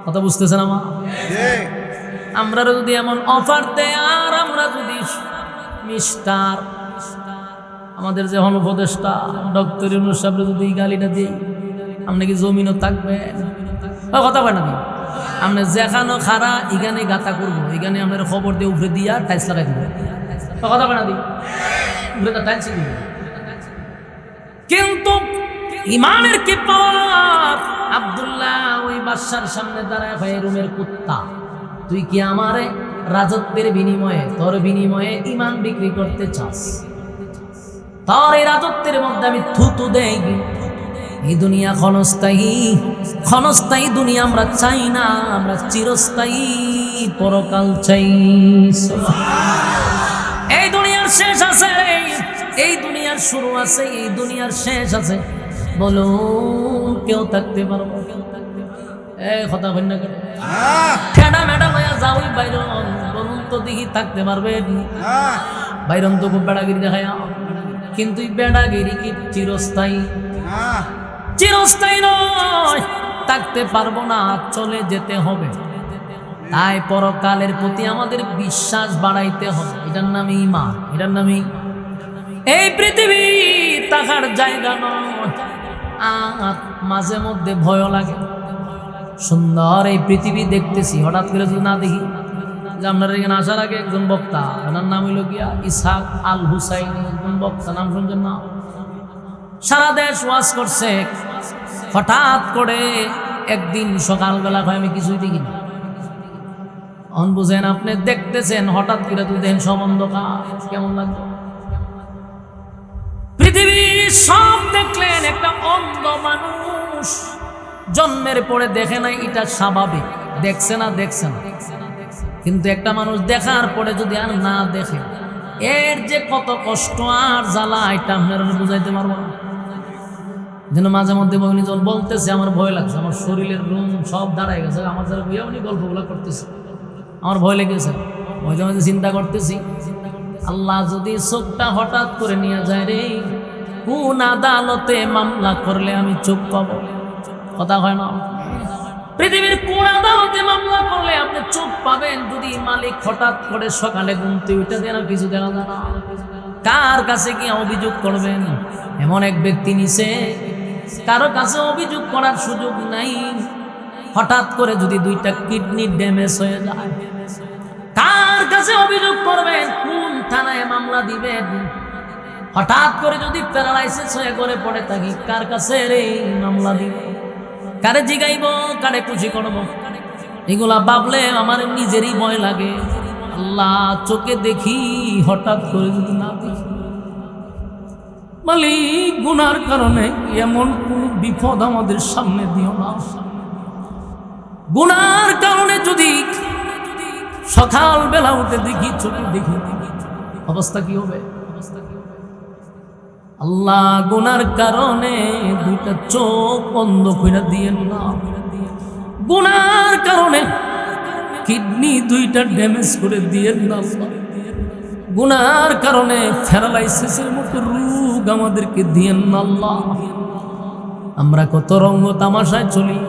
কথা বুঝতেছেন আমার? আমরা যদি এমন অফার দেয় আর আমরা যদি মিস্টার আমাদের যে উপদেষ্টা ডক্টর ইউনূস সাহেব যদি গালিটা দিই, আপনি কি জমিনও থাকবেন? কথা কয় না, আপনি যেখানে খারা এখানে গাতা করবো, এখানে আপনার খবর দিয়ে উপরে দিয়া টাইলস লাগাই দিব। কথা কয় না দিই, উপরে তো টাইলস দিব। কিন্তু ইমানের কি পাওয়ার! আব্দুল্লাহ ওই বাদশার সামনে দাঁড়ায় হয়, রোমের কুত্তা, তুই কি আমারে রাজত্বের বিনিময়ে, তোর বিনিময়ে ইমান বিক্রি করতে চাস? তোর এই রাজত্বের মধ্যে আমি থুতু দেই। এই দুনিয়া ক্ষণস্থায়ী, ক্ষণস্থায়ী দুনিয়া আমরা চাই না, আমরা চিরস্থায়ী পরকাল চাই। এই দুনিয়ার শেষ আছে, এই দুনিয়ার শুরু আছে, এই দুনিয়ার শেষ আছে। বলুন কেউ থাকতে পারবো? কথা বল না, ঠেডা মেডা লয়া যাওই বাইরন, বলুন তো দেখি থাকতে পারবেন? বাইরন তো খুব বেড়াগিরি দেখায়, কিন্তু বেড়াগিরি কি চিরস্থায়ী? চিরস্থায়ী নয়, থাকতে পারবো না, চলে যেতে হবে। তাই পরকালের প্রতি আমাদের বিশ্বাস বাড়াইতে হবে। এটার নামে ঈমান, এটার নামে। এই পৃথিবী থাকার জায়গা নয়। আর মাঝে মধ্যে ভয় লাগে। সুন্দর এই পৃথিবী দেখতেছি, হঠাৎ করে যদি না দেখি। যে আপনার এখানে আসার আগে একজন বক্তা, ওনার নাম হইল গিয়া ইসহাক আল হুসাইনি, একজন বক্তা, নাম শুনছেন না? সারা দেশ ওয়াজ করছে। হঠাৎ করে একদিন সকালবেলা হয় আমি কিছুই দেখি না। অন বুঝেন, আপনি দেখতেছেন, হঠাৎ করে তুই দেখেন সম্বন্ধ কেমন লাগবে? পৃথিবী সব দেখলেন, একটা অন্ধ মানুষ জন্মের পরে দেখে নাই, এটা স্বাভাবিক, দেখছে না, দেখছে না। কিন্তু একটা মানুষ দেখার পরে যদি আর না দেখে, এর যে কত কষ্ট আর জ্বালা, এটা আপনারা বুঝাইতে পারবো না। যেন মাঝে মধ্যে বইনি যখন বলতেছে, আমার ভয় লাগছে, আমার শরীরের রুম সব দাঁড়ায় গেছে। আমার যারা বইয়া উনি গল্পগুলো করতেছে, আমার ভয় লেগেছে। মাঝে মাঝে চিন্তা করতেছি, আল্লাহ যদি চোখটা হঠাৎ করে নিয়ে যায় রে, কোন আদালতে মামলা করলে আমি চোখ পাবো? কথা হয় না? পৃথিবীর কোন আদালতে মামলা করলে আপনি চুপ পাবেন যদি মালিক হঠাৎ করে সকালে ঘুমতে উঠে দেন কিছু দেখা যায় না? কার কাছে কি অভিযোগ করবেন? এমন এক ব্যক্তি নিছে কারো কাছে অভিযোগ করার সুযোগ নাই। হঠাৎ করে যদি 2টা কিডনি ড্যামেজ হয়ে যায়, কার কাছে অভিযোগ করবেন? কোন থানায় মামলা দিবেন? হঠাৎ করে যদি প্যারালাইসিস হয়ে করে পড়ে থাকি, কার কাছে রে মামলা দিব? কারে জিগাইব? কারে খুশি করব? এগুলা ভাবলে আমার নিজেরই ভয় লাগে। আল্লাহ, চোখে দেখি, হঠাৎ করে যদি না দেখি। মালিক, গুনার কারণে এমন কোন বিপদ আমাদের সামনে দিও না। গুনার কারণে যদি সকাল বেলা উঠে দেখি, চোখে দেখি, অবস্থা কি হবে? আল্লাহ, গুনার কারণে 2টা চোখ বন্ধ করে দিয়েন না। গুনার কারণে কিডনি 2টা ড্যামেজ করে দিয়েন না। গুনার কারণে প্যারালাইসিসের মতো রোগ আমাদেরকে দিয়েন না আল্লাহ। আমরা কত রঙ তামাশায় চলি,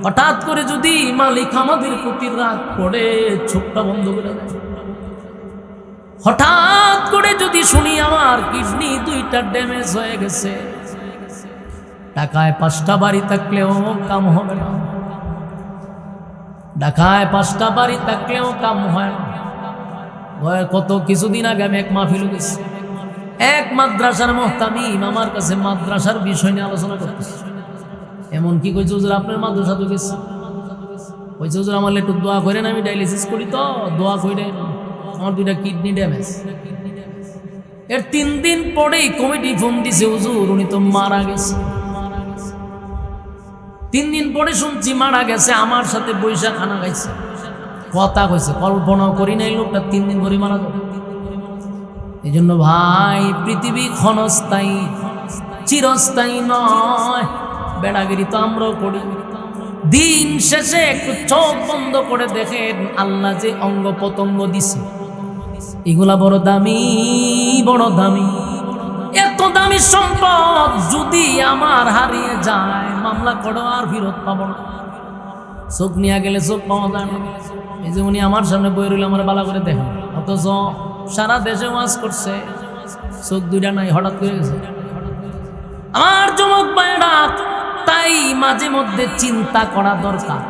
হঠাৎ করে যদি মালিক আমাদের প্রতি রাগ করে চোখটা বন্ধ করে দেয়, হঠাৎ করে যদি শুনি আমার কিডনি 2টা ড্যামেজ হয়ে গেছে, ঢাকায় 5টা বাড়ি থাকলেও কাম হবে না। ঢাকায় 5টা বাড়ি থাকলেও কাম হয় না। কত কিছুদিন আগে আমি এক মাহফিল গেছি, এক মাদ্রাসার মুহতামিম আমার কাছে মাদ্রাসার বিষয় নিয়ে আলোচনা করতেছে। এমন কি কইছে, হুজুর আপনার মাদ্রাসা তো গেছে, কইছে হুজুর আমার একটু দোয়া করেন, আমি ডায়ালিসিস করি তো দোয়া করেন, আমার 2টা কিডনি ড্যামেজ। এর 3 দিন পরেই কমিটি ফোন দিছে, হুজুর উনি তো মারা গেছে। 3 দিন পরে শুনছি মারা গেছে, আমার সাথে বৈশা খানা খাইছে, কথা কইছে, কল্পনাও করি নাই লোকটা 3 দিন পরে মারা যাবে। এই জন্য ভাই, পৃথিবী ক্ষণস্থায়ী, চিরস্থায়ী নয়। বেড়াগিরি তো আমরাও করি। দিন শেষে একটু চোখ বন্ধ করে দেখেন আল্লাহ যে অঙ্গ প্রত্যঙ্গ দিছে, এগুলা বড় দামি, বড় দামি। এত দামি সম্পদ যদি আমার হারিয়ে যায়, মামলা করো আর ফেরত পাবো না। চোখ নিয়ে গেলে চোখ পাওয়া যায় না। এই যে উনি আমার সামনে বই রইল, আমার বালা করে দেখেন, অথচ সারা দেশে ওয়াজ করছে, চোখ 2টা নাই, হঠাৎ করে গেছে। আমার যুবক ভাইরা, তাই মাঝে মধ্যে চিন্তা করা দরকার।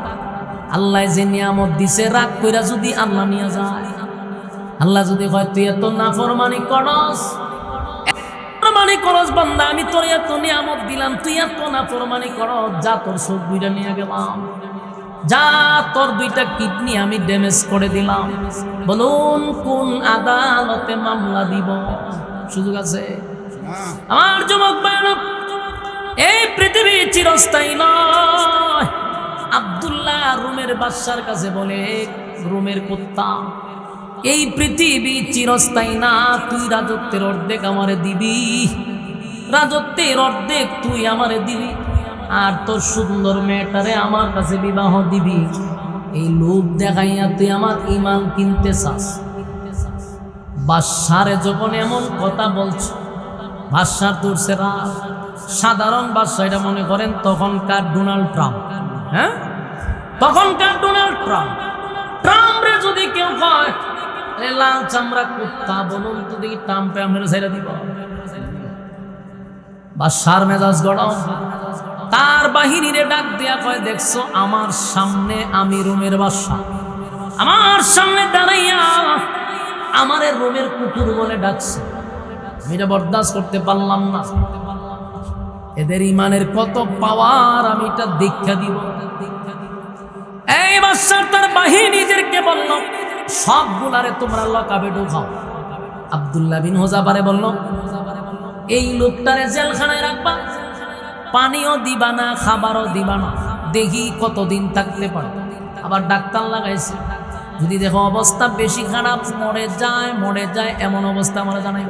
আল্লাহ যে নিয়ামত দিছে, রাগ কইরা যদি আল্লাহ নিয়ে যায়, আল্লাহ যদি কয় তুই এত নাফরমানি করস, বান্দা, আমি তোর এত নিয়ামত দিলাম, তুই এত নাফরমানি করস, যা তোর চোখ 2টা নিয়ে গেলাম, যা তোর 2টা কিডনি আমি ড্যামেজ করে দিলাম। বলুন কোন আদালতে মামলা দিব? সুযোগ আছে? আমার যুবক ভাইরা, এই পৃথিবী চিরস্থায়ী নয়। আব্দুল্লাহ রুমের বাদশার কাছে বলে, রুমের কুত্তা, এই পৃথিবী চিরস্থায়ী না, তুই রাজত্বের অর্ধেক আমারে দিবি, রাজত্বের অর্ধেক তুই আমারে দিবি, আর তোর সুন্দর মেয়েটারে আমার কাছে বিবাহ দিবি। এই লোভ দেখাইয়া তুই আমার ঈমান কিনতে চাস? বাদশারে যখন এমন কথা বলছো, বাদশার তোর সেরা সাধারণ বাদশা, এটা মনে করেন তখনকার ডোনাল্ড ট্রাম্প। হ্যাঁ, তখনকার ডোনাল্ড ট্রাম্প। ট্রাম্পরে যদি কেউ কয় লাল চামড়া কুত্তা, বলুন তো দেখি ট্রাম্পে আপনারা ছেড়ে দিব? বাদশার মেজাজ গরম, তার বাহিনীরে ডাক দিয়া কয়, দেখছো আমার সামনে আমি রোমের বাদশা, আমার সামনে দাঁড়াইয়া আমারে রোমের কুকুর বলে ডাকছে, আমি এটা বরদাস্ত করতে পারলাম না। এদের ইমানের কত পাওয়ার, আমি এটা দীক্ষা দিব। এই বাদশা তার বাহিনীদেরকে বলল, সবগুলারে তোমরা লকাবে ঢুকাও। আব্দুল্লাহ বিন হুযাফারে বলল, এই লোকটারে জেলখানায় রাখবা, পানিও দিবা না, খাবারও দিবা না, দেখি কতদিন থাকতে পারে। আবার ডাক্তার লাগাইছে, যদি দেখো অবস্থা বেশি খারাপ, মরে যায় এমন অবস্থা আমরা জানাই।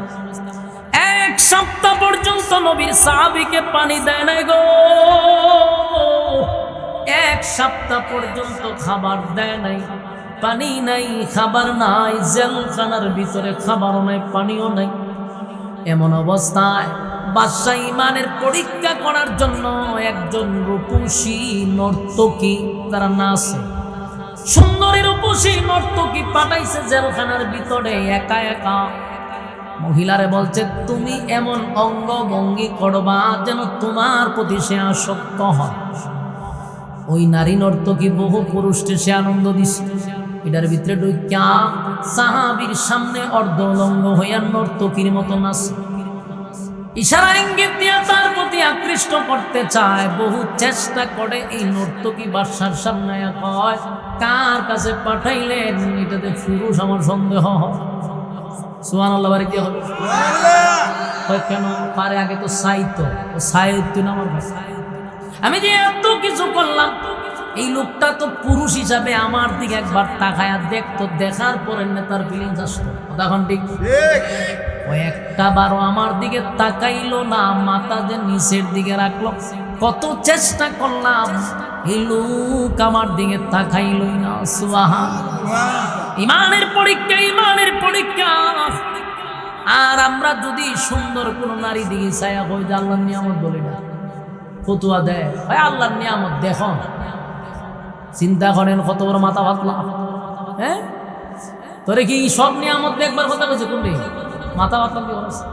1 সপ্তাহ পর্যন্ত নবীর সাহাবীকে পানি দেয় নাই গো, 1 সপ্তাহ পর্যন্ত খাবার দেয় নাই, পানি নাই, খাবার নাই, জেলখানার ভিতরে খাবারও নাই, পানিও নাই। এমন অবস্থায় বাদশাহ ইমানের পরীক্ষা করার জন্য একজন রূপসী নর্তকী তারা নাচে, সুন্দরী রূপসী নর্তকী পাঠাইছে জেলখানার ভিতরে একা একা। মহিলারে বলছে তুমি এমন অঙ্গ ভঙ্গি করবা যেন তোমার প্রতি সে আসক্ত হয়। ওই নারী নর্তকী বহু পুরুষকে সে আনন্দ দিছে। এটার ভিতরে ঢুকিয়া সাহাবীর সামনে অর্ধলঙ্গ হইয়া নর্তকীর মতো নাচে, ইশারা ইঙ্গিত দিয়া তার প্রতি আকৃষ্ট করতে চায়। বহু চেষ্টা করে এই নর্তকী বাদশার সামনে কয় কার কাছে পাঠাইলেন, এটাতে পুরুষ আমার সন্দেহ হয়। সুবহানাল্লাহ বাড়ি কি হবে কেন পারে, আগে তো সাইতো সাইতো না আমার কাছে। আমি যে এত কিছু করলাম, এই লোকটা তো পুরুষ হিসাবে আমার দিকে একবার তাকায়া দেখতো, দেখার পরে নেতার ফিলিংস আসতো। তখন ঠিক ও একটা বারো আমার দিকে তাকাইলো না, মাথা যে নিচের দিকে রাখলো। কত চেষ্টা করলাম, এই লোক আমার দিকে তাকাইলই না। সুবহানাল্লাহ। ইমানের পরীক্ষা, ইমানের পরীক্ষা। আর আমরা যদি সুন্দর কোন নারী দিকে ছায়া হই যে আল্লাহর নিয়ামত বলি না, ফতুয়া দেয় ভাই আল্লাহর নিয়ামত দেখো, চিন্তা করেন কত বড় মাথা ভাতলা। হ্যাঁ তোরে কি সব নিয়ামত দেখবার কথা কইছে কোনটি মাথা ভাতলা কি বলছে?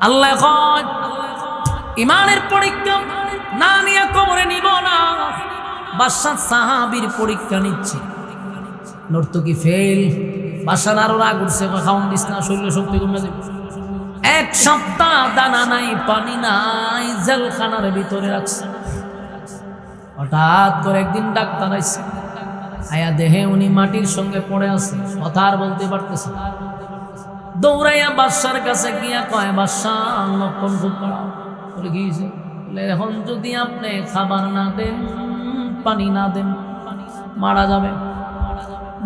আল্লাহ কয় ইমানের পরীক্ষা না নিয়ে কবরে নিব না। বাদশা সাহাবীর পরীক্ষা নিচ্ছে, নর্তকী ফেল। বাদশার আরো রাগ উঠছে, খাওয়ান দিস না, শরীর শক্তি কমে যাবে। এক সপ্তাহ দানা নাই পানি নাই জেলখানার ভিতরে রাখছে। হঠাৎ করে একদিন ডাক্তার আইছে, আয়া দেহে উনি মাটির সঙ্গে পড়ে আছে, কথা আর বলতে পারতেছে। দৌড়াইয়া বাদশার কাছে গিয়া কয় বাদশাহ লক্ষণ খুব খারাপ। বলে কি হয়েছে? বলে এখন যদি আপনি খাবার না দেন, পানি না দেন, মারা যাবে।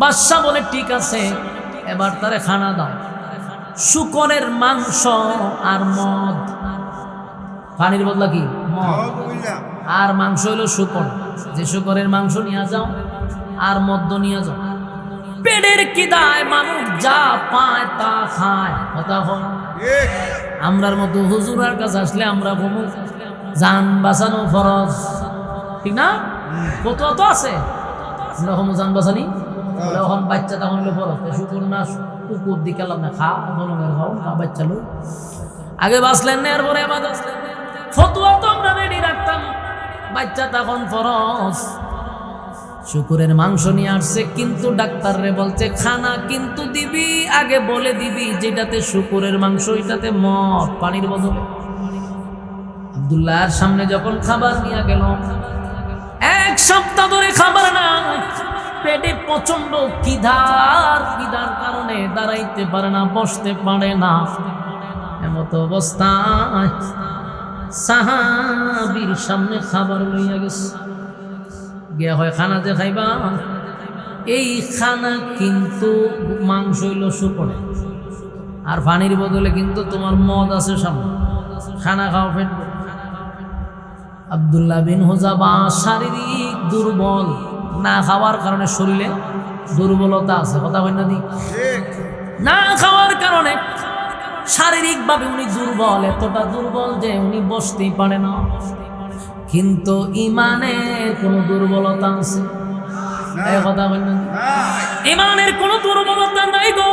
বাদশাহ বলে ঠিক আছে, এবার তারে খানা দাও। শুকরের মাংস আর মদ, পানির বদলা কি মদ, আর মাংস হইল শুকর। যে শুকরের মাংস নিয়ে যাও আর মদ্য নিয়ে যাও। পেটের খিদায় মানুষ যা পায় তা খায়। কথা হয় আমরার মতো হুজুরার কাছে আসলে আমরা বলবো জান বাঁচানো ফরজ, ঠিক না? কত অত আছে আমরা হম জান বাঁচানি। এখন বাচ্চা তখন ফরজ, শুকুর না কুকুর দিকে না খা জনগণের খাও না, বাচ্চা লো আগে বাঁচলেন না, এরপরে আমাদের ফতুয়া তো আমরা রেডি রাখতাম। বাচ্চা তখন ফরজ। শুকুরের মাংস নিয়ে আসছে, কিন্তু ডাক্তার রে বলছে খানা কিন্তু দিবি, আগে বলে দিবি যেটাতে শুকুরের মাংস এটাতে মদ, পানির বদলে। আব্দুল্লাহর সামনে যখন খাবার নিয়ে গেল, এক সপ্তাহ ধরে খাবার না, পেটে প্রচন্ড খিদার কারণে দাঁড়াইতে পারে না, বসতে পারে না। এমত অবস্থায় সাহাবীর সামনে খাবার লইয়া গেছে। গিয়া হয় খানা যে খাইবা, এই খানা কিন্তু মাংস হইল শুকরে, আর পানির বদলে কিন্তু তোমার মদ আছে সামনে, খানা খাও পেট। আব্দুল্লাহ বিন হুযাফা শারীরিক দুর্বল, না খাওয়ার কারণে শরীরে দুর্বলতা আছে। কথা হয় না? না খাওয়ার কারণে শারীরিকভাবে উনি দুর্বল, এতটা দুর্বল যে উনি বসতেই পারে না। কিন্তু ইমানের কোন দুর্বলতা আছে? কথা হয় না? ইমানের কোন দুর্বলতা নাই গো,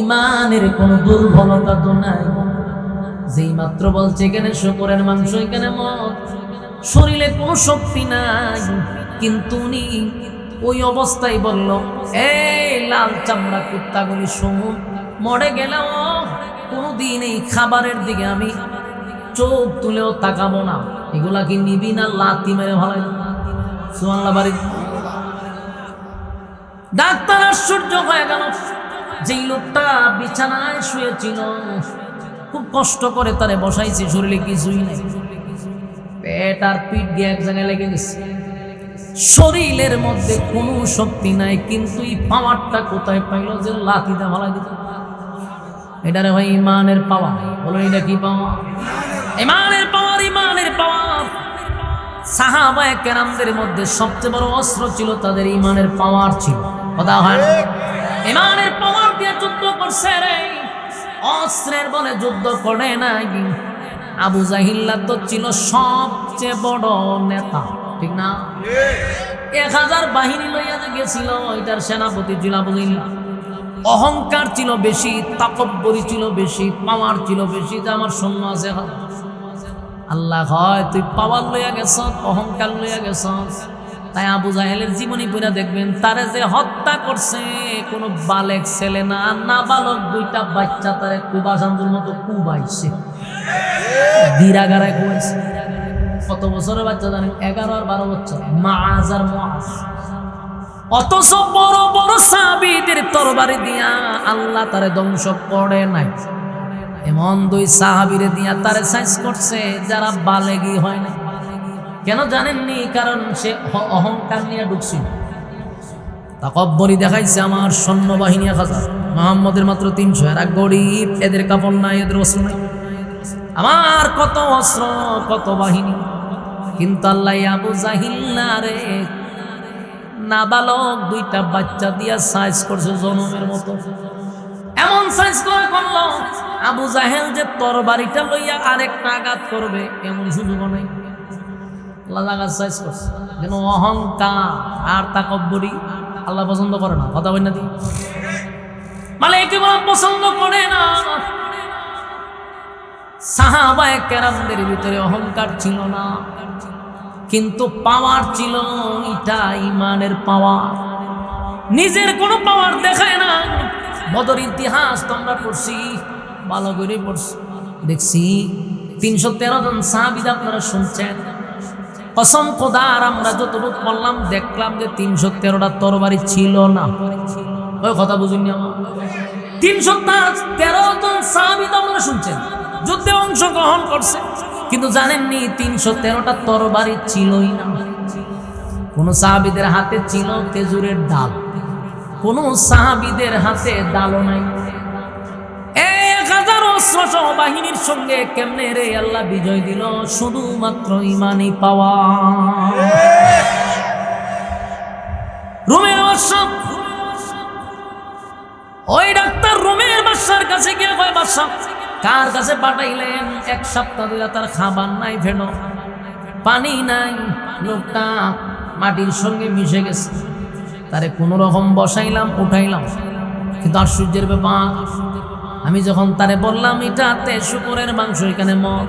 ইমানের কোন দুর্বলতা তো নাই। যেই মাত্র বলছে এখানে শুকরের মাংস, এখানে মদ, শরীরে কোনো শক্তি নাই, কিন্তু উনি ওই অবস্থায় বলল এই লাল চামড়া কুত্তাগুলি শুন, মরে গেলেও কোনোদিন এই খাবারের দিকে আমি চোখ তুলেও তাকাবো না। এগুলা কি নিবি না লাথি মেরে ভালো? সুবহানাল্লাহ বাড়ি। ডাক্তার আশ্চর্য হয়ে গেল, যেই লোকটা বিছানায় শুয়েছিল, খুব কষ্ট করে তারে বসাইছে, শরীরে কিছুই নেই, পেট আর পিঠ দিয়ে এক জায়গায় লেগে গেছে, শরীরের মধ্যে কোনো শক্তি নাই। কিন্তু এই পাওয়ারটা কোথায় পাইল যে লাথিতে ভালাই দিত? এটারে ভাই ইমানের পাওয়ার। বলো এটা কি পাওয়ার? ইমানের পাওয়ার, ইমানের পাওয়ার। সাহাবায়ে কেরামদের মধ্যে সবচেয়ে বড় অস্ত্র ছিল তাদের ইমানের পাওয়ার ছিল। কথা হয় না? ইমানের পাওয়ার দিয়ে যুদ্ধ করছে রে। অস্ত্রের বলে যুদ্ধ করে নাই। আবু জাহিল্লা তো ছিল সবচেয়ে বড় নেতা, ঠিক না? 1000 বাহিনী লইয়া যে গেছিল, এটার সেনাপতি ছিল আবু জাহিল্লা। অহংকার ছিল বেশি, তাকব্বুরি ছিল বেশি, পাওয়ার ছিল বেশি, যে আমার সৈন্য আছে। আল্লাহ হয় তুই পাওয়ার লইয়া গেছ, অহংকার লইয়া গেছ। তাই আবু জাহেলের জীবনী পড়া দেখবেন, তারে যে হত্যা করছে কোনো বালেক ছেলে না, নাবালক 2টা বাচ্চা তারে কুবাসান্দুর মতো কুবাইছে, দিরাগারায় কুবাইছে। কত বছরের বাচ্চা জানেন? 11 আর 12 বছর, মাআজ আর মুআজ। অথচ বড় বড় সাহাবীদের তরবারি দিয়া আল্লাহ তারে ধ্বংস করে নাই। এমন 2 সাহাবীরে দিয়া তারে সাইজ করছে যারা বালেগী হয় না। কেন জানেননি? কারণ সে অহংকার নিয়ে ঢুকছিল, তাকব্বুরি দেখাইছে। আমার সৈন্যবাহিনী 1000, মুহাম্মদের মাত্র 300। এরা গরিব, এদের কাপড় নাই, এদের অস্ত্র নাই। আমার কত অস্ত্র, কত বাহিনী। কিন্তু আল্লাহ আবু জাহিল্লা রে নাবালক 2টা বাচ্চা দিয়া সাইজ করছে জনমের মতো। এমন সাইজ করে করলো, আবু জাহেল যে তরবারিটা লইয়া আরেকটা আঘাত করবে এমন সুযোগ নাই। আল্লাহ সাইজ করছে যেন অহংকার আর তাকব্বুরি আল্লাহ পছন্দ করে না। কথা বলি না, মানে একেবারে পছন্দ করে না। সাহাবায়ে কেরামদের ভিতরে অহংকার ছিল না, কিন্তু পাওয়ার ছিল। এটা ইমানের পাওয়ার, নিজের কোনো পাওয়ার দেখায় না। বদর ইতিহাস তোমরা পড়ছি, ভালো করে পড়ছি, দেখছি 313 জন সাহাবীরা আপনারা শুনছেন। কসম খোদার আমরা যতটুকু বললাম দেখলাম যে 313টা তরবারি ছিল না। ওই কথা বুঝুননি আমার? 313 জন সাহাবী আপনারা শুনছেন যুদ্ধে অংশগ্রহণ করছে, কিন্তু জানেননি 313টা তরবারি ছিলই না। কোন সাহাবীদের হাতে ছিল খেজুরের ডাল, কোন সাহাবীদের হাতে ডালও নাই। 1000 অস্ত্র বাহিনীর সঙ্গে কেমনে রে আল্লাহ বিজয় দিল? শুধুমাত্র ইমানি পাওয়া। রোমের বাদশা, ওই ডাক্তার রোমের বাদশার কাছে গিয়ে কয়, বাদশা কার কাছে পাঠাইলেন? 1 সপ্তাহ ধরে তার খাবার নাই, ফেনো পানি নাই, লোকটা মাটির সঙ্গে মিশে গেছে। তারে কোনো রকম বসাইলাম, উঠাইলাম, কিন্তু আশ্চর্যের ব্যাপার, আমি যখন তারে বললাম এটাতে শুকরের মাংস, এখানে মর,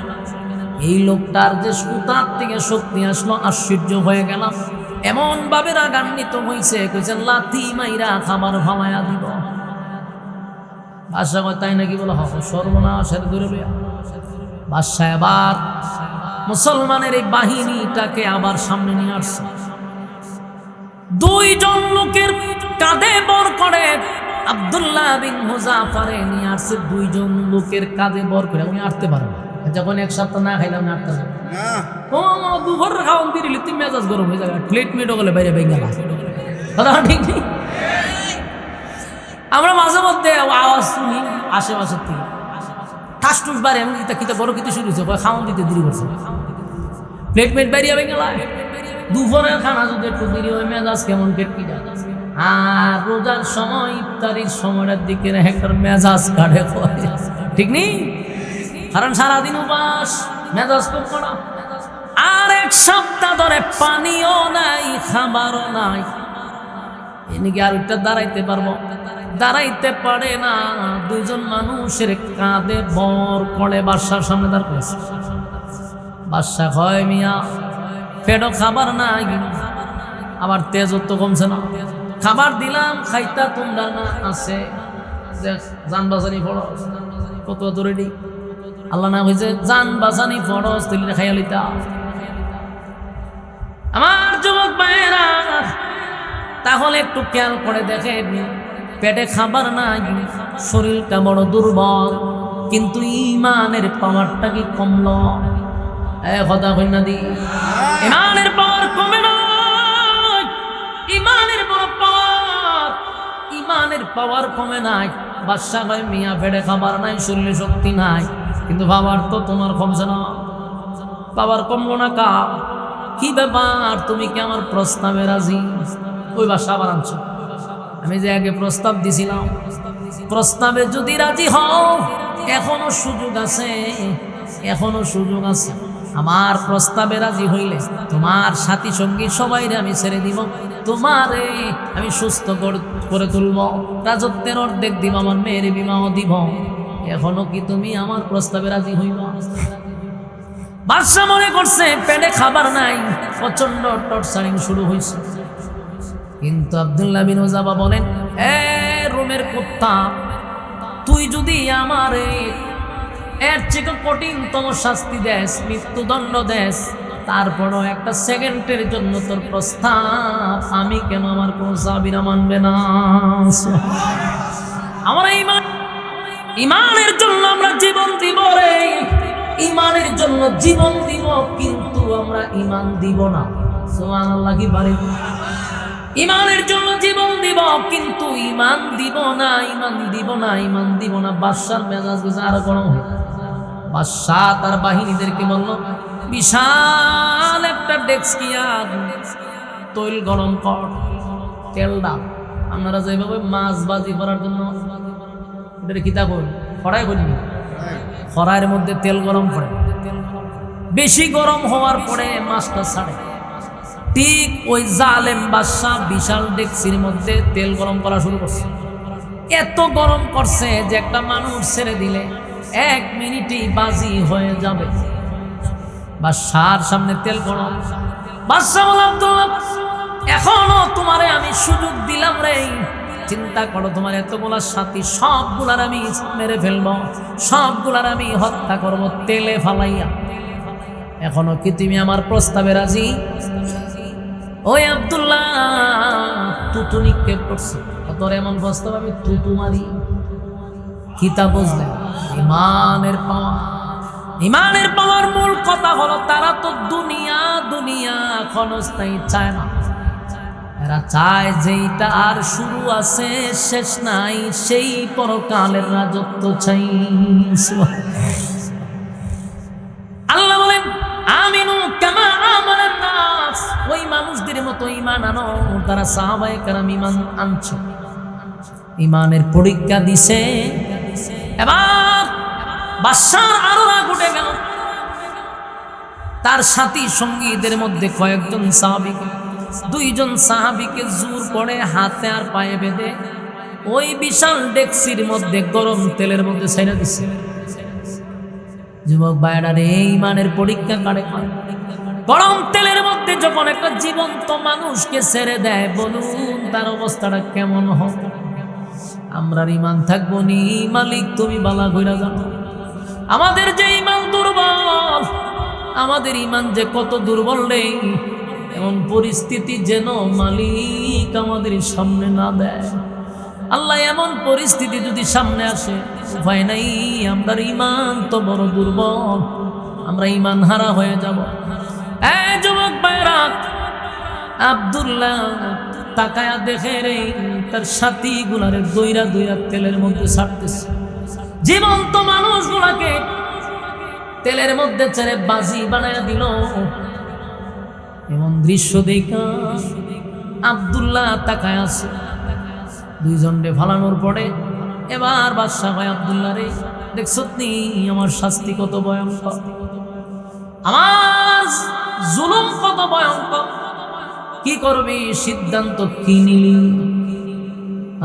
এই লোকটার যে সুতার থেকে শক্তি আসলো, আশ্চর্য হয়ে গেলাম। এমন ভাবে রাগান্বিত হয়েছে, কইছে লাথি মাইরা খাবার ফালাইয়া দিব। বাদশা কয় তাই নাকি? বলে হবে, সর্বনাশের দূরে লইয়া। বাদশা আবার মুসলমানের এই বাহিনীটাকে আবার সামনে নিয়ে আসছে। 2 জন লোকের কাঁধে বর করে আব্দুল্লাহ বিন মুজাফারে নিয়ে আসছে। 2 জন লোকের কাঁধে বর করে, উনি আটতে পারেন না। যখন 1 সপ্তাহ না খাইলাম না আটতে পারেন, ও দুপুরের খাওয়ান দিলে তুমি মেজাজ গরম হয়ে যাবে, প্লেট মেট গেলে বাইরে ভেঙে গেল। কথা ঠিক নেই? আমরা মাঝে মধ্যে আওয়াজ শুনি আশেপাশের থেকে, ঠাসটুস বাড়ি, এমন কিতা বড় কিছু শুরু হয়েছে, খাওয়ান দিতে দেরি করছে, প্লেট মেট বাইরে ভেঙে গেল। দুপুরের খানা যদি একটু দেরি হয়, মেজাজ কেমন কেটে যায়। আর রোজার সময়, ইফতারির সময়টার দিকে একটা মেজাজ কাটে, ঠিক নেই? কারণ সারাদিন উপাস, মেজাজ খুব কড়া। আর 1 সপ্তাহ ধরে পানিও নাই, খাবারও নাই, এনেকে আর একটা দাঁড়াইতে পারবো? দাঁড়াইতে পারে না। 2 জন মানুষের কাঁধে বর করে বাদশার সামনে দাঁড় করেছে। বাদশা কয়, মিয়া পেটও খাবার নাই, আবার তেজও তো কমছে না, খাবার দিলাম খাইতা তোমরা না, আছে জান বাঁচানি ফরজ, কত রেডি? আল্লাহ না হয়েছে জান বাঁচানি ফরজ, তুলি খাইয়া লইতা। আমার যুবক ভাইয়েরা, তাহলে একটু খেয়াল করে দেখেন, পেটে খাবার নাই, শরীরটা বড় দুর্বল, কিন্তু ইমানের পাওয়ারটা কি কমলো? কথা কই না দি? ইমানের পাওয়ার কমে না, ইমানের বড় পাওয়ার, ইমানের পাওয়ার কমে নাই। বাদশা কয়, মিয়া পেটে খাবার নাই, শরীরে শক্তি নাই, কিন্তু পাওয়ার তো তোমার কমছে না। পাওয়ার কমলো না কা? কি ব্যাপার, তুমি কি আমার প্রস্তাবে রাজি? ওই বাদশা আবার আনছো, আমি যে আগে প্রস্তাব দিছিলাম প্রস্তাবে যদি রাজি হও এখনো সুযোগ আছে, এখনো সুযোগ আছে। আমার প্রস্তাবে রাজি হইলে তোমার সাথী সঙ্গী সবাইরে আমি ছেড়ে দিব, তোমারে আমি সুস্থ করে তুলব, রাজত্বের অর্ধেক দিব, আমার মেয়ের বিবাহ দিব। এখনো কি তুমি আমার প্রস্তাবে রাজি হইব? বাদশা মনে করছে পেটে খাবার নাই, প্রচন্ড টর্চারিং শুরু হয়েছে। কিন্তু আব্দুল্লাহ বিন উযাবা বলেন, এ রোমের কুত্তা, তুই যদি আমারে এর চেয়ে কঠিনতম শাস্তি দেস, মৃত্যুদণ্ড দেস, তারপরও একটা সেকেন্ডের জন্য তোর প্রস্তাব আমি কেন আমার কোন সাহাবীরা মানবে না? আমরা ইমানের জন্য আমরা জীবন দিব রে, ইমানের জন্য জীবন দিব, কিন্তু আমরা ইমান দিব না। সুবহানাল্লাহ কি পারে? ইমানের জন্য জীবন দিব কিন্তু ইমান দিব না, ইমান দিব না, ইমান দিব না। বাদশার মেজাজ গেছে আরো গরম হয়ে। বাদশাহ তার বাহিনীদেরকে বলল, বিশাল একটা ডেস্কিয়া তৈল গরম কর, তেল দাও। আপনারা যেভাবে মাছ বাজি করার জন্য এটা কিতাব খড়াই করিনি, খড়াইয়ের মধ্যে তেল গরম করে, বেশি গরম হওয়ার পরে মাছটা ছাড়ে। ঠিক ওই জালেম বাদশাহ বিশাল ডেকচির মধ্যে তেল গরম করা শুরু করছে। এত গরম করছে যে একটা মানুষ ছেড়ে দিলে 1 মিনিটেই বাজি হয়ে যাবে। বাদশার সামনে তেল গরম। বাদশা বললাম, এখনো তোমারে আমি সুযোগ দিলাম রে, চিন্তা করো তোমার এতগুলা সাথী সবগুলার আমি মেরে ফেলবো, সবগুলার আমি হত্যা করব তেলে ফালাইয়া। এখনো কি তুমি আমার প্রস্তাবে রাজি? ওই আব্দুল্লাহ তুতু নিক্ষেপ করছে, তোর এমন প্রস্তাব আমি তুতু মারি। কিতা বুঝলেন? ইমানের পাওয়ার। ইমানের পাওয়ার মূল কথা হলো তারা তো দুনিয়া দুনিয়া ক্ষণস্থায়ী চায় না, এরা চায় যেইটা আর শুরু আছে শেষ নাই, সেই পরকালের রাজত্ব চাই। আল্লাহ বলেন, আমিনু কামা আমানান নাস, ওই মানুষদের মতো ঈমান আনো তারা সাহাবায়ে কেরাম ঈমান আনছে, ঈমানের পরীক্ষা দিছে। এবার বাদশার আরো রাগ উঠে গেল। তার সাথী সঙ্গীদের মধ্যে কয়েকজন সাহাবীকে, 2 জন সাহাবীকে জোর করে হাতে আর পায়ে বেঁধে ওই বিশাল ডেকচির মধ্যে গরম তেলের মধ্যে ছেড়ে দিছে। যুবক ভাইরা রে, ঈমানের পরীক্ষা কারে করে? গরম তেলের মধ্যে যখন একটা জীবন্ত মানুষকে ছেড়ে দেয়, বলুন তার অবস্থাটা কেমন হবে? আমরা ঈমান থাকবো নি? মালিক তুমি বালা কইরা জানো। আমাদের যে ঈমান দুর্বল, আমাদের ঈমান যে কত দুর্বল রে, এমন পরিস্থিতি যেন মালিক আমাদের সামনে না দেয়। আল্লাহ এমন পরিস্থিতি যদি সামনে আসে, উপায় নাই, আমরা ঈমান তো বড় দুর্বল, আমরা ঈমান হারা হয়ে যাব। যুবক ভাইরা, আব্দুল্লাহ তাকায়া দেখে রে তার সাথী গুলারে দইরা দইরা তেলের মধ্যে ছাড়তেছে। জীবন্ত মানুষগুলাকে তেলের মধ্যে ছেড়ে বাজি বানায়া দিল। এমন দৃশ্য দেখা আব্দুল্লাহ তাকায় আছে। 2 জনরে ফালানোর পরে এবার বাদশা ভাই, আব্দুল্লাহ রে দেখছ নি আমার শাস্তি কত ভয়ঙ্কর, আমার জুলুম কত ভয়ঙ্কর, কি করবি সিদ্ধান্ত কি নিলি?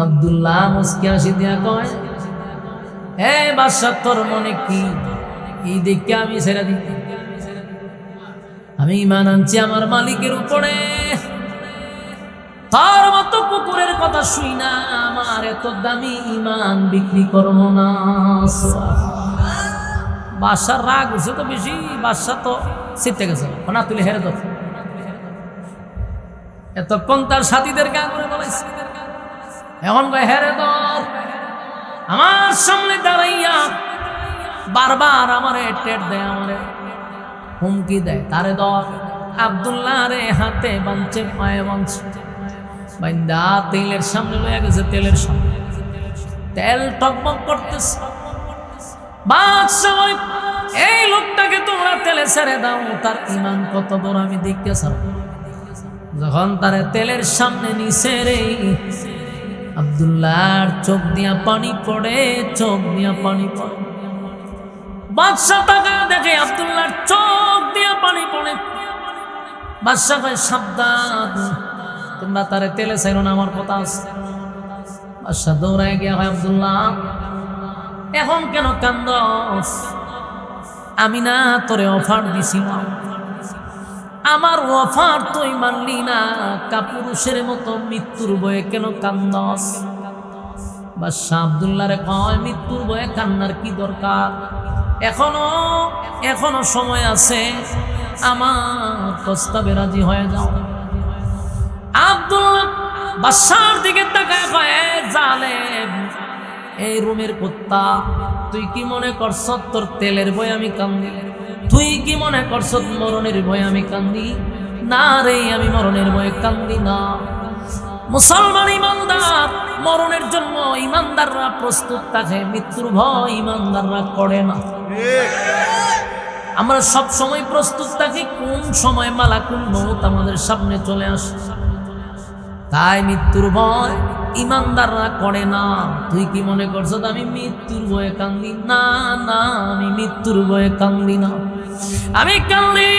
আব্দুল্লাহ মুস্কি হাসি দিয়া কয়, হে বাদশা তোর মনে কি? এই দেখে আমি ছেড়ে দিই? আমি ঈমান আনছি আমার মালিকের উপরে, তার মতো কুকুরের কথা শুই না আমার এত দামি ঈমান বিক্রি করবো না। বাদশার রাগ হচ্ছে তো বেশি, বাদশা তো চিত্তে গেছে না, তুলে হেরে দর। এতক্ষণ তার সাথীদের গা করে বলেছে, এখন কয় হেরে দর। আমার সামনে দাঁড়াইয়া বারবার আমারে টেট দেয়, আমারে হুমকি দেয়, তারে দর। আব্দুল্লাহ রে হাতে বাঁধছে, পায়ে বাঁধছে, বাইন্দা তেলের সামনে লইয়া গেছে। তেলের সামনে তেল টকবক করতেছে। বাদশা বলে, এই লোকটাকে তোমরা তেলে ছেড়ে দাও, তার ঈমান কত বড় আমি দেখতে ছাড়ব। যখন তারে তেলের সামনে নিছে রে, আব্দুল্লাহর চোখ দিয়া পানি পড়ে, চোখ দিয়া পানি পড়ে। বাদশাহ তাকায় দেখে আব্দুল্লাহর চোখ দিয়া পানি পড়ে। বাদশাহ কয়, সাবধান, তোমরা তারে তেলে চাইরো না, আমার কথা আছে। বাদশাহ দৌড়ায় গিয়া হয়, আব্দুল্লাহ এখন কেন কান্দস? আমি না তোরে অফার দিছিলাম, আমার অফার তুই মানলি না, কাপুরুষের মতো মৃত্যুর ভয়ে কেন কান্দস? বাদশাহ আব্দুল্লাহরে কয়, মৃত্যুর ভয়ে কান্নার কি দরকার? এখনো সময় আছে, আমার প্রস্তাবে রাজি হয়ে যাও। আব্দুল্লাহ বাদশার দিকে তাকায় কয়, জালেম, এই রুমের কুত্তা, তুই কি মনে করছ তোর তেলের ভয় আমি কান্দি? তুই কি মনে করছ মরণের ভয় আমি কান্দি? না রে, আমি মরণের ভয়ে কান্দি না। মুসলমান ইমানদার মরণের জন্য ইমানদাররা প্রস্তুত থাকে, মৃত্যুর ভয় ইমানদাররা করে না। আমরা সব সময় প্রস্তুত থাকি, কোন সময় মালাকুল মউত আমাদের সামনে চলে আসে। তাই মৃত্যুর ভয় ইমানদাররা করে না। তুই কি মনে করছ আমি মৃত্যুর ভয়ে কান্দি? না না, আমি মৃত্যুর ভয়ে কান্দি না। আমি কান্দি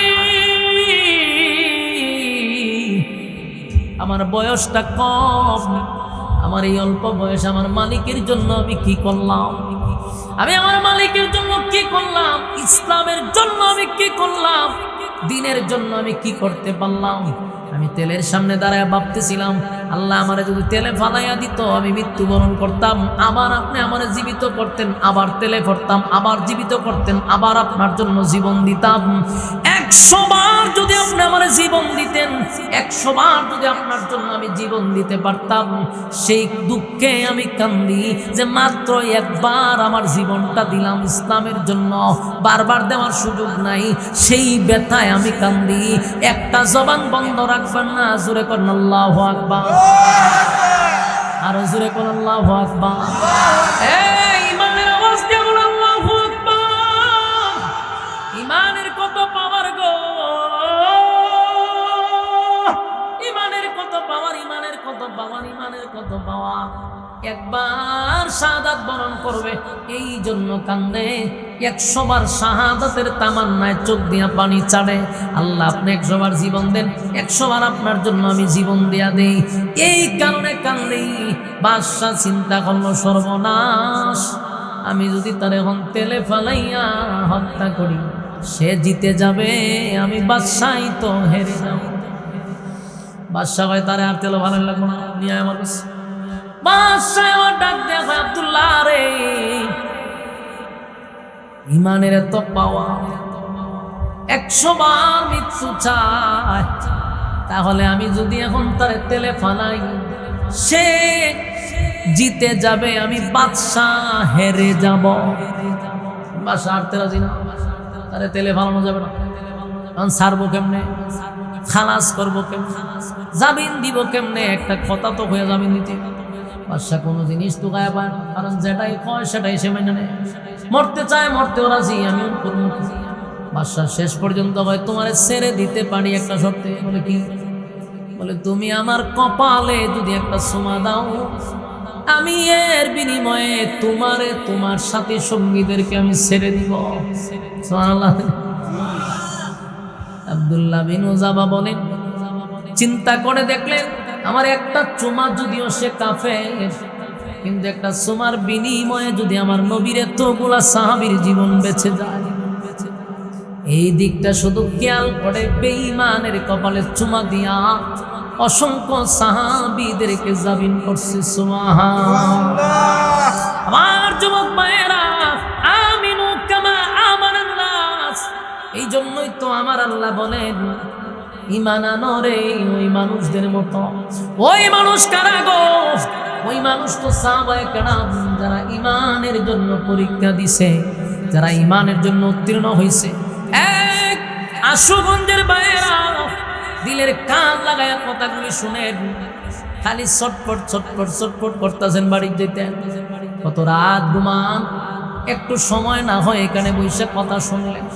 আমার বয়সটা কম, আমার এই অল্প বয়স আমার মালিকের জন্য আমি কি করলাম? আমি আমার মালিকের জন্য কি করলাম? ইসলামের জন্য আমি কি করলাম? দিনের জন্য আমি কি করতে পারলাম? আমি তেলের সামনে দাঁড়ায় ভাবতেছিলাম, আল্লাহ আমারে যদি তেলে ফালাইয়া দিত আমি মৃত্যুবরণ করতাম, আবার আপনি আমারে জীবিত করতেন, আবার তেলে পড়তাম, আবার জীবিত করতেন, আবার আপনার জন্য জীবন দিতাম। 100 বার যদি আপনি আমারে জীবন দিতেন, 100 বার যদি আপনার জন্য আমি জীবন দিতে পারতাম, সেই দুঃখে আমি কান্দি যে মাত্র একবার আমার জীবনটা দিলাম ইসলামের জন্য, বারবার দেওয়ার সুযোগ নাই, সেই ব্যথায় আমি কান্দি। একটা জবান বন্ধ রাখবেন না, জোরে করেন আল্লাহু আকবার, আরো জোরে করেন আল্লাহু আকবার। এই ইমানের আওয়াজ দিয়ে বলেন আল্লাহু আকবার। ইমানের কত পাওয়ার গো, ইমানের কত পাওয়ার, ইমানের কত পাওয়ার, ইমানের কত পাওয়ার। একবার শাহাদাত বরণ করবে এই জন্য কান্দে, 100 বার শাহাদাতের তামান্নায় চোখ দিয়া পানি ছাড়ে। আল্লাহ আপনি 100 বার জীবন দেন, 100 বার আপনার জন্য আমি জীবন দিয়া দেই, এই কারণে কান্দেই। বাদশাহ চিন্তা করলো, সর্বনাশ, আমি যদি তার এখন তেলে ফালাইয়া হত্যা করি, সে জিতে যাবে, আমি বাদশাহই তো হেরে যাব। বাদশাহ হয় তারে আর তেলে ভালো লাগবে না, নিয়ে আমার কাছে। বাদশাহ ডাক দেখো, আব্দুল্লাহ রে, ইমানের এত পাওয়া, 100 বার মৃত্যু চায়, তাহলে আমি যদি এখন তার তেলে ফালাই, সে জিতে যাবে, আমি বাদশাহ হেরে যাব। বাদশাহ হারতে রাজি না, তারে তেলে ফালানো যাবে না। তখন ছাড়বো কেমনে, খালাস করবো কেমনে, জামিন দিব কেমনে? একটা কথা তো হয়ে জামিন দিতে। বাদশাহ কোনো জিনিস তো গায়ে পায় না, কারণ যেটাই কয় সেটাই সে মেনে নেয়। মরতে চায়, মরতেও রাজি, আমিও করবো। বাদশাহ শেষ পর্যন্ত হয়, তোমারে ছেড়ে দিতে পারি একটা শর্তে। বলে কি? বলে তুমি আমার কপালে যদি একটা চুমা দাও, আমি এর বিনিময়ে তোমারে তোমার সাথী সঙ্গীদেরকে আমি ছেড়ে দিব। সুবহানাল্লাহ। আব্দুল্লাহ বিন উযাবা বলেন, চিন্তা করে দেখলেন আমার একটা চুমা, যদিও সে কাফের, কিন্তু একটা চুমার বিনিময়ে যদি আমার নবীর এতগুলা সাহাবীর জীবন বেঁচে যায়, এই দিকটা শুধু খেয়াল করে বেঈমানের কপালে চুমা দিয়া অসংখ্য সাহাবীদেরকে জামিন করছে। সুবহানাল্লাহ। আমার যুবক ভাইয়েরা, আমিনু কামা আমানান নাস। এই জন্যই তো আমার আল্লাহ বলেন, ঈমান আনো রে ওই মানুষদের মতো। ওই মানুষ কারা গো? ওই মানুষ তো সাহাবায়ে কেরাম, যারা ঈমানের জন্য পরীক্ষা দিছে, যারা ঈমানের জন্য উত্তীর্ণ হয়েছে। এক আশুগঞ্জের ভাইয়েরা, দিলের কান লাগায় কথাগুলি শুনেন, খালি ছটফট ছটফট ছটফট করতেছেন বাড়ি যেতে। কত রাত ঘুমান, একটু সময় না হয় এখানে বসে কথা শুনলেন।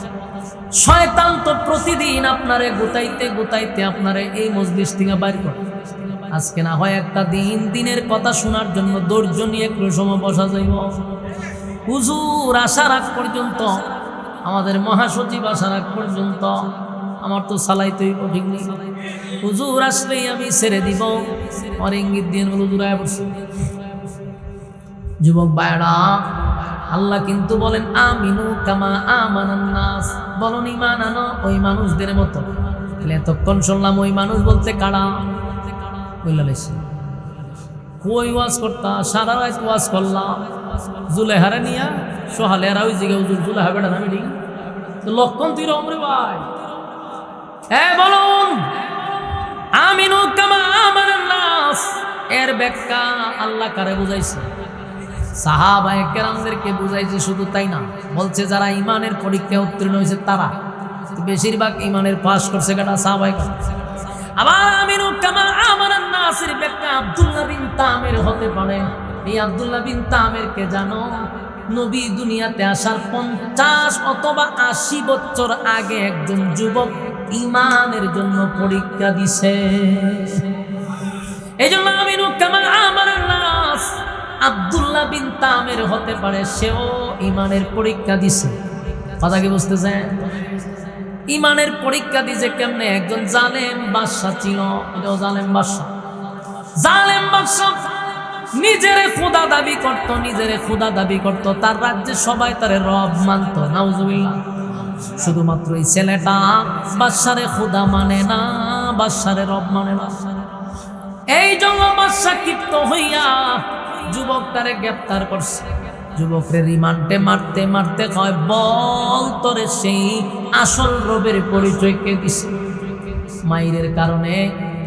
শয়তান তো প্রতিদিন আপনারে গুতাইতে গুতাইতে আপনারে এই মজলিস থেকে বাইর করে। আজকে না হয় একটা দিনের কথা শোনার জন্য ধৈর্য নিয়ে একটু সময় বসা যাইব। হুজুর আসার আগ পর্যন্ত, আমাদের মহাসচিব আসার আগ পর্যন্ত আমার তো সালাইতেই ঠিক নেই। হুজুর আসলেই আমি ছেড়ে দিব। আমার ইঙ্গিত দিয়ে হুজুর আয়া পড়ছে। যুবক ভাইরা, আল্লাহ কিন্তু বলেন আমিনু কামা আমানান নাস, বলুন ঈমান আনো ওই মানুষদের মতো। এতক্ষণ শুনলাম ওই মানুষ বলতে কারা? কই ওয়াজ করতা, সারা রাত ওয়াজ করলাম। জুলেহারে নিয়া সোহালেরা ওই জিগে হুজুর জুলেহা বেড়া না মিটি লক্ষণ তুই রমরে ভাই। বলুন আমিনু কামা আমানান নাস এর ব্যাখ্যা আল্লাহ কারে বুঝাইছে? সাহাবায়ে কেরামদেরকে বুঝাইছে। শুধু তাই না, বলছে যারা ইমানের পরীক্ষায় উত্তীর্ণ হয়েছে তারা। বেশিরভাগ ইমানের পাস করছে কারা? সাহাবায়ে কেরাম। আবার আমিনু কামা আমানান নাসের ব্যাখ্যা আব্দুল্লাহ বিন তামির হতে পারে। এই আব্দুল্লাহ বিন তামিরকে জানো? নবী দুনিয়াতে আসার 50 অথবা 80 বছর আগে একজন যুবক ইমানের জন্য পরীক্ষা দিছে। এই জন্য আমিনু কামা আমানান নাস আব্দুল্লাহ বিন তামির হতে পারে, সেও ইমানের পরীক্ষা দিছে। কথা কি বুঝতেছেন? ইমানের পরীক্ষা দিছে কেমনে? একজন জালেম বাদশা ছিল, এটাও জালেম বাদশা। জালেম বাদশা নিজেরে খোদা দাবি করত, নিজেরে খোদা দাবি করত। তার রাজ্যে সবাই তারে রব মানত। নাউজুবিল্লাহ। শুধুমাত্র এই ছেলেটা বাদশারে খোদা মানে না, বাদশারে রব মানে না। এই জন্য বাদশা ক্ষিপ্ত হইয়া যুবকটারে গ্রেফতার করছে। যুবকরে রিমান্ডে মারতে মারতে কয়, বল তোরে সেই আসল রবের পরিচয় কে দিছে? মাইরের কারণে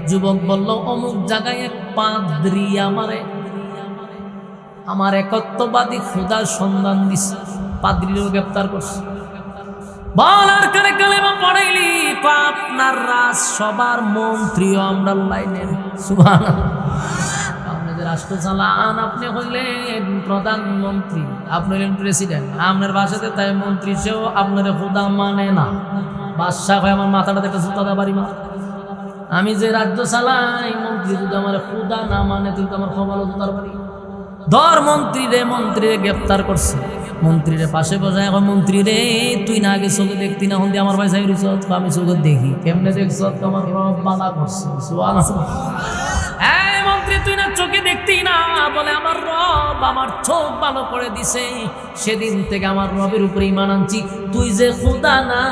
যুবক বলল, অমুক জায়গায় এক পাদ্রী আমার একত্ববাদী খোদার সন্ধান দিছে। পাদ্রীরও গ্রেফতার করছে। বল আর কারে কালেমা পড়াইলি? আপনার রাজ সবার মন্ত্রীও আমরা লাইনের। সুবহানাল্লাহ। রাষ্ট্র চালান, আপনি হইলেন প্রধানমন্ত্রী, আপনি হইলেন প্রেসিডেন্ট, আপনার বাসাতে তাই মন্ত্রী, সেও আপনার খোদা মানে না। বাদশা হয় আমার মাথাটাতে একটা জুতা বাড়ি মা। আমি যে রাজ্য চালাই, মন্ত্রী যদি আমার খোদা না মানে, তুই তো আমার খবর জুতার বাড়ি। ধর মন্ত্রীরে গ্রেপ্তার করছে। মন্ত্রীরে পাশে বসায়, এখন মন্ত্রী রে তুই না আগে চোখে দেখতি না, হন আমার ভাই সাইড আমি চোখে দেখি। কেমনে দেখছ? আমার বাধা করছে। মন্ত্রী তুই না চোখে দেখতি না? বলে আমার রব আমার চোখ ভালো করে দিছে, সেদিন থেকে আমার রবের উপরে ঈমান আনছি। তুই যে খোদা না,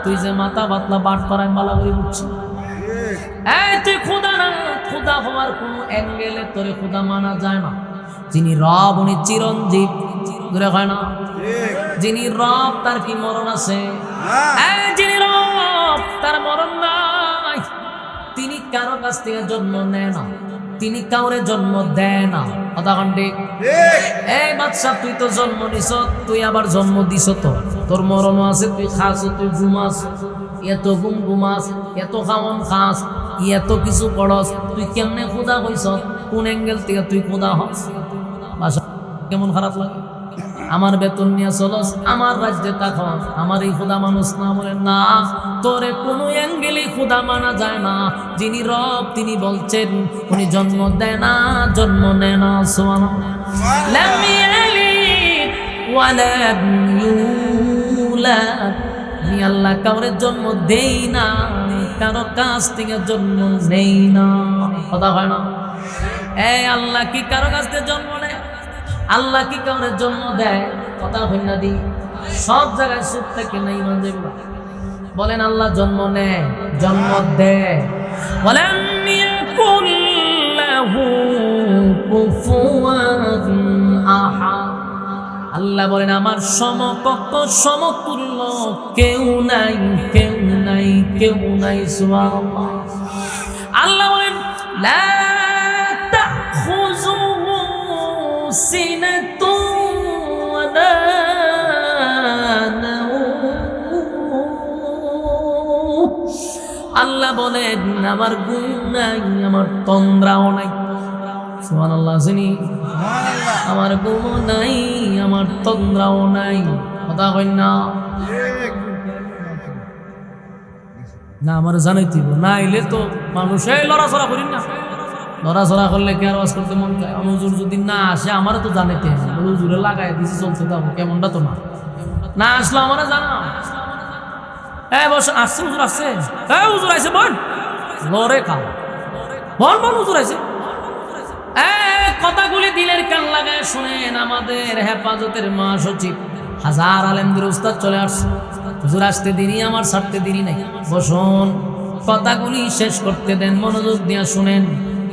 তুই যে মাথা বাতলা বাট পাড়ায় মালা করে উঠছি। তুই খোদা না, খোদা হওয়ার কোন অ্যাঙ্গেলে তোরে খোদা মানা যায় না। যিনি রব উনি চিরঞ্জীব, ধরে হয় না? যিনি রব তার কি মরণ আছে? যিনি রব তার মরণ নাই। তিনি কারো কাছ থেকে জন্ম নেয় না, তিনি কাউরে জন্ম দেয় না। কথা ঠিক? এই বাদশা, তুই তো জন্ম নিছ, তুই আবার জন্ম দিছ, তো তোর মরণও আছে। তুই খাস, তুই ঘুমাস, এত ঘুমাস, এত খাওয়ন খাস, এত কিছু করস। তুই কেমনে খোদা হইছ? কোন অ্যাঙ্গেল থেকে তুই খোদা হস? বাসা কেমন খারাপ লাগে? আমার বেতন নিয়ে চলস, আমার রাজ্যে থাকস, আমার এই খোদা মানুষ না? বলে না, তোরে কোনো অ্যাঙ্গেলেই খোদা মানা যায় না। যিনি রব তিনি বলছেন উনি জন্ম দেয় না, জন্ম নেয় না। সুবহানাল্লাহ। লাম ইয়ালিদ ওয়া লাম ইউলাদ। আমি আল্লাহ কাউরে জন্ম দেই না, কারো কাছ থেকে জন্ম নেই না। কথা হয় না? আল্লাহ কি কারো কাছ থেকে জন্ম নেয়? আল্লাহ কি কাউরে জন্ম দেয়? কথা হয় না? দি সব জায়গায় সুখ থেকে নাই মানে বলেন আল্লাহ জন্ম নেয়, জন্ম দেয়। বলেন ইয়াকুল্লাহু কুফুয়ান আহাদ। আল্লাহ বলেন আমার সমকক্ষ সমতুল্য কেউ নাই, কেউ নাই, কেউ নাই। সুবহানাল্লাহ। আল্লাহ বলেন লা তাখুযুহু সিনাতুন ওয়ালা নাওম। আল্লাহ বলেন আমার ঘুম নাই, আমার তন্দ্রাও নাই। সুবহানাল্লাহ। শুনি আমার ঘুমও নাই, আমার তন্দ্রাও নাই। কথা কই না? না আমার জানাইতিব না, এলে তো মানুষ এই লড়াচড়া করি না। নড়াচড়া করলে কি আর ওয়াজ করতে মন চায়? হুজুর যদি না আসে আমারও তো জানাইতে হবে, হুজুরে লাগাই দিছি চলতে যাবো, কেমনটা তো না, না আসলো আমারা জানা। বস, আসছে হুজুর, আসছে, হুজুর আইছে, বল লরে খাও, বল বল হুজুর আইছে। কথাগুলি দিলের কান লাগায় শুনেন। আমাদের হেফাজতের মহাসচিব হাজার আলেমদের উস্তাদ চলে আসছে। হুজুর আসতে দেরি, আমার ছাড়তে দেরি নাই, বসুন, কথাগুলি শেষ করতে দেন, মনোযোগ দিয়ে শুনেন।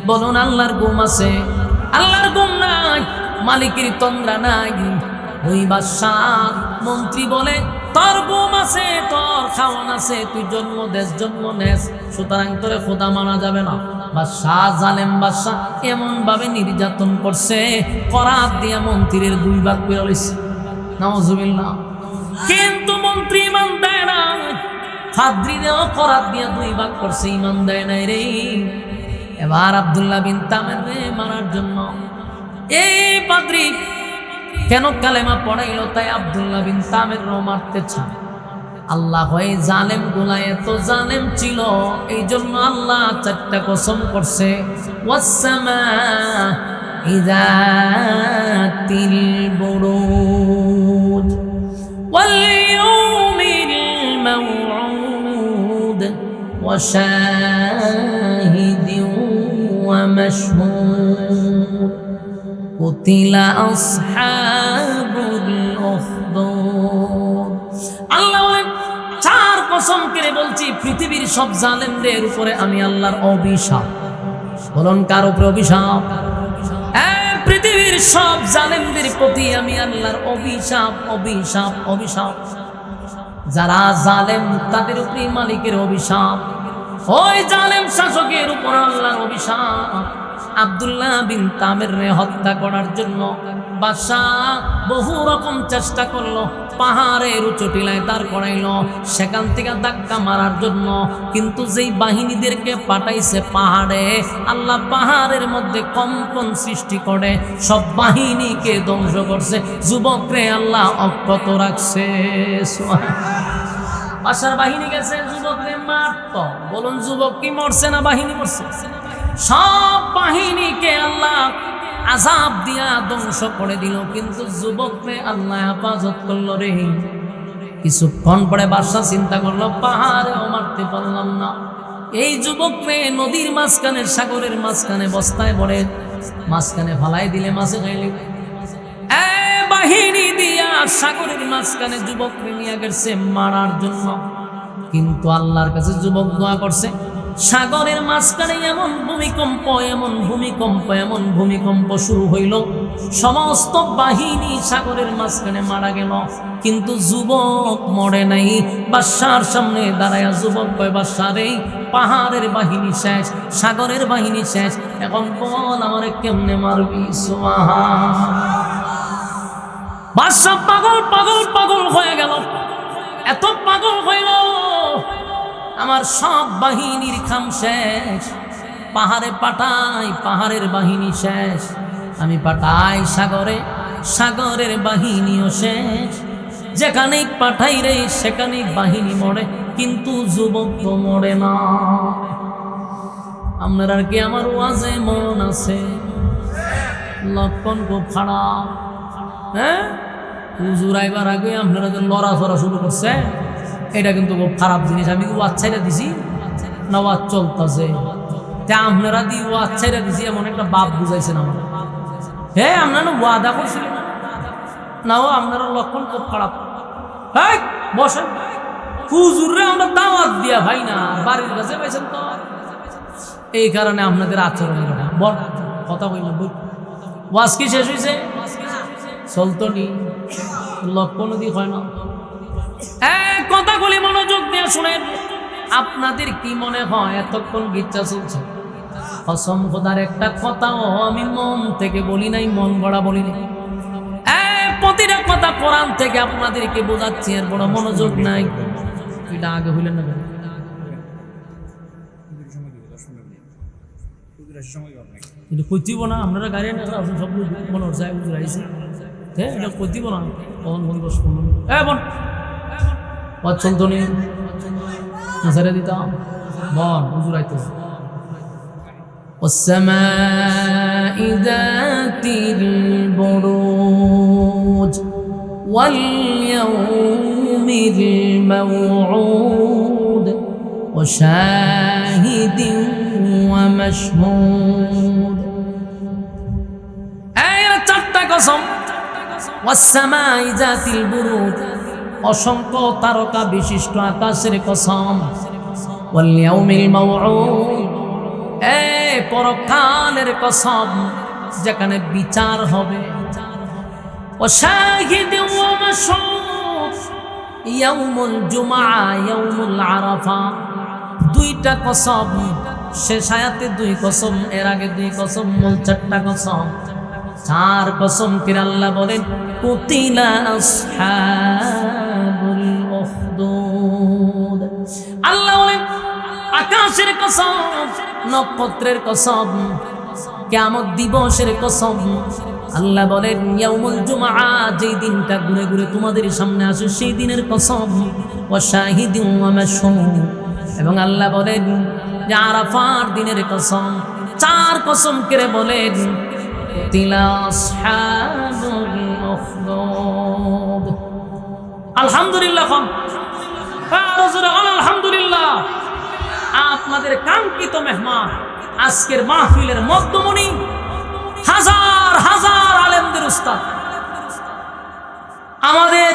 বলুন আল্লাহর ঘুম আছে? আল্লাহর ঘুম নাই, মালিকের তন্দ্রা নাই। ওই বাদশাহ মন্ত্রী বলে তোর ঘুম আছে, তোর খাওয়ান আছে, তুই জন্ম দেশ জন্ম নেস, সুতরাং তোরে খোদা মানা যাবে না। বাদশাহ, জালেম বাদশাহ এমন ভাবে নির্যাতন করছে, করাত দিয়া মন্ত্রীর 2 ভাগ করে লইছে, নাউজুবিল্লাহ। কিন্তু মন্ত্রী ইমান দেয় না, ফাদ্রিদেও করাত দিয়া 2 ভাগ করছে, ইমান দেয় নাই রে। এবার আব্দুল্লাহ বিন তামের রে মারার জন্য এই পাদ্রী কেন কালেমা পড়াইল, তাই আব্দুল্লাহ বিন তামের রো মারতে চায়। আল্লাহ হয় জালেম গুলা এত জালেম ছিল, এই জন্য আল্লাহ 4টা কসম করছে, ওয়াসসামা ইযাতিল বুরুজ ওয়াল ইয়াউমিল মাউউদ ওয়া শাহিদিন ওয়া মাশহুদ কুতিলা আসহাবুল উখদুদ। আল্লাহ বলেন 4 কসম করে বলছি, পৃথিবীর সব জালেমদের উপরে আমি আল্লাহর অভিশাপ। বলুন কার উপরে অভিশাপ? পৃথিবীর সব জালেমদের প্রতি আমি আল্লাহর অভিশাপ, অভিশাপ, অভিশাপ। যারা জালেম তাদের উপরে মালিকের অভিশাপ, ওই জালেম শাসকের উপর আল্লাহর অভিশাপ। আব্দুল্লাহ বিন তামের রে হত্যা করার জন্য বাদশাহ বহু রকম চেষ্টা করলো, পাহাড়ের উঁচু টিলায় দাঁড় করাইলো, সেখান থেকে ধাক্কা মারার জন্য। কিন্তু যেই বাহিনীদেরকে পাঠাইছে পাহাড়ে, আল্লাহ পাহাড়ের মধ্যে কম্পন সৃষ্টি করে সব বাহিনীকে ধ্বংস করছে। যুবকরে আল্লাহ অক্ষত রাখছে। বাদশার বাহিনী গেছে, যুবকরে মারত। বলুন যুবক কি মরছে না বাহিনী মরছে? সব বাহিনীকে আল্লাহ আযাব দিয়া ধ্বংস করে দিল, কিন্তু যুবককে আল্লাহ হেফাজত করলো রে। কিছুক্ষণ পরে বাদশা চিন্তা করলো, পাহাড়েও মারতে পারলাম না, এই যুবককে নদীর মাঝখানে, সাগরের মাঝখানে বস্তায় ভরে মাঝখানে ফালাই দিলে মাছে খাইলে। বাহিনী দিয়া সাগরের মাঝখানে যুবককে নিয়ে গেছে মারার জন্য। কিন্তু আল্লাহর কাছে যুবক দোয়া করছে, সাগরের মাঝখানে এমন ভূমিকম্প, এমন ভূমিকম্প, এমন ভূমিকম্প শুরু হইল, সমস্ত বাহিনী সাগরের মাঝখানে মারা গেল, কিন্তু যুবক মরে নাই। বাদশার সামনে দাঁড়ায়া যুবক কয়, বাদশা রে, পাহাড়ের বাহিনী শেষ, সাগরের বাহিনী শেষ, এখন বল আমারে কেমনে মারবি? বাদশা পাগল পাগল পাগল হয়ে গেল, এত পাগল হইল, আমার সব বাহিনীর খাম শেষ, পাহাড়ে পাঠাই, পাহাড়ের বাহিনী শেষ, আমি পাঠাই সাগরে, সাগরের বাহিনীও শেষ, যেখানেই পাঠাই রে সেখানেই বাহিনী মরে, কিন্তু যুবক তো মরে না। আপনার আর কি আমার ওয়াজে মন আছে? লক্ষণ খুব খারাপ। হুজুর আইবার আগে আপনারা যে লড়াচড়া শুরু করছে, এটা কিন্তু খুব খারাপ জিনিস। আমি ওয়াজ ছাইড়া দিছি না, ওয়াজ চলতেছে, আপনারা দিয়ে ওয়াজ ছাইড়া দিছি এমন একটা বাপ বুঝাইছেন আমার। আপনারা ওয়াদা করছিলেন না, আপনারা লক্ষণ খুব খারাপ। বসেন, হুজুরে আমরা দাওয়াত দিয়া ভাই না, বাড়ির কাছে পাইছেন তো, এই কারণে আপনাদের আচরণ বল কথা বললাম। ওয়াজ কি শেষ হয়েছে? চলতো নি, লক্ষণ দিয়ে হয় না। কথাগুলি মনোযোগ দিয়ে শুনেন। আপনাদের কি মনে হয় এতক্ষণ গিচ্ছা চলছে? কসম খোদার একটা কথাও আমি মন থেকে বলি নাই, মন গড়া বলি নাই। প্রতিটা কথা কোরআন থেকে আপনাদেরকে বোঝাচ্ছি, এর বড় মনোযোগ নাই। এটা আগে হইলেন না, কিন্তু কইতিব না, আপনারা গাড়ি সব মনে হচ্ছে আইসি, এটা কইতিব না, কখন বন্ধ শুনুন। বোন চলতো নি, ছেড়ে দিতাম, বন হুজুর আইতেছে। والسماء ذات البروج واليوم الموعود وشاهد ومشهود آية চারটা কসম والسماء ذات البروج অসংখ্য তারকা বিশিষ্ট আকাশের কসম واليوم الموعود পরকালের কসম যেখানে বিচার হবে وشاهد ومشهود ইয়াউমুল জুমআ ইয়াউমুল আরাফা দুইটা কসম শেষ আয়াতে দুই কসম এর আগে দুই কসম মোট চারটা কসম চার কসম করে আল্লাহ বলেন কুতিলা আসহাবুল উখদুদ আল্লাহ বলেন আকাশের কসম নক্ষত্রের কসম কিয়ামত দিবসের কসম আল্লাহ বলেন ইয়াউমুল জুমআ যেই দিনটা ঘুরে ঘুরে তোমাদের সামনে আসে সেই দিনের কসম ওয়া শাহিদিন ওয়া মাশহুদ এবং আল্লাহ বলেন যে আরাফার দিনের কসম চার কসম করে বলেন তিলা আসহাবুল উখদুদ আলহামদুলিল্লাহ আলহামদুলিল্লাহ আপনাদের কাঙ্ক্ষিত মেহমান আজকের মাহফিলের মধ্যমণি হাজার হাজার আলেমদের উস্তাদ আমাদের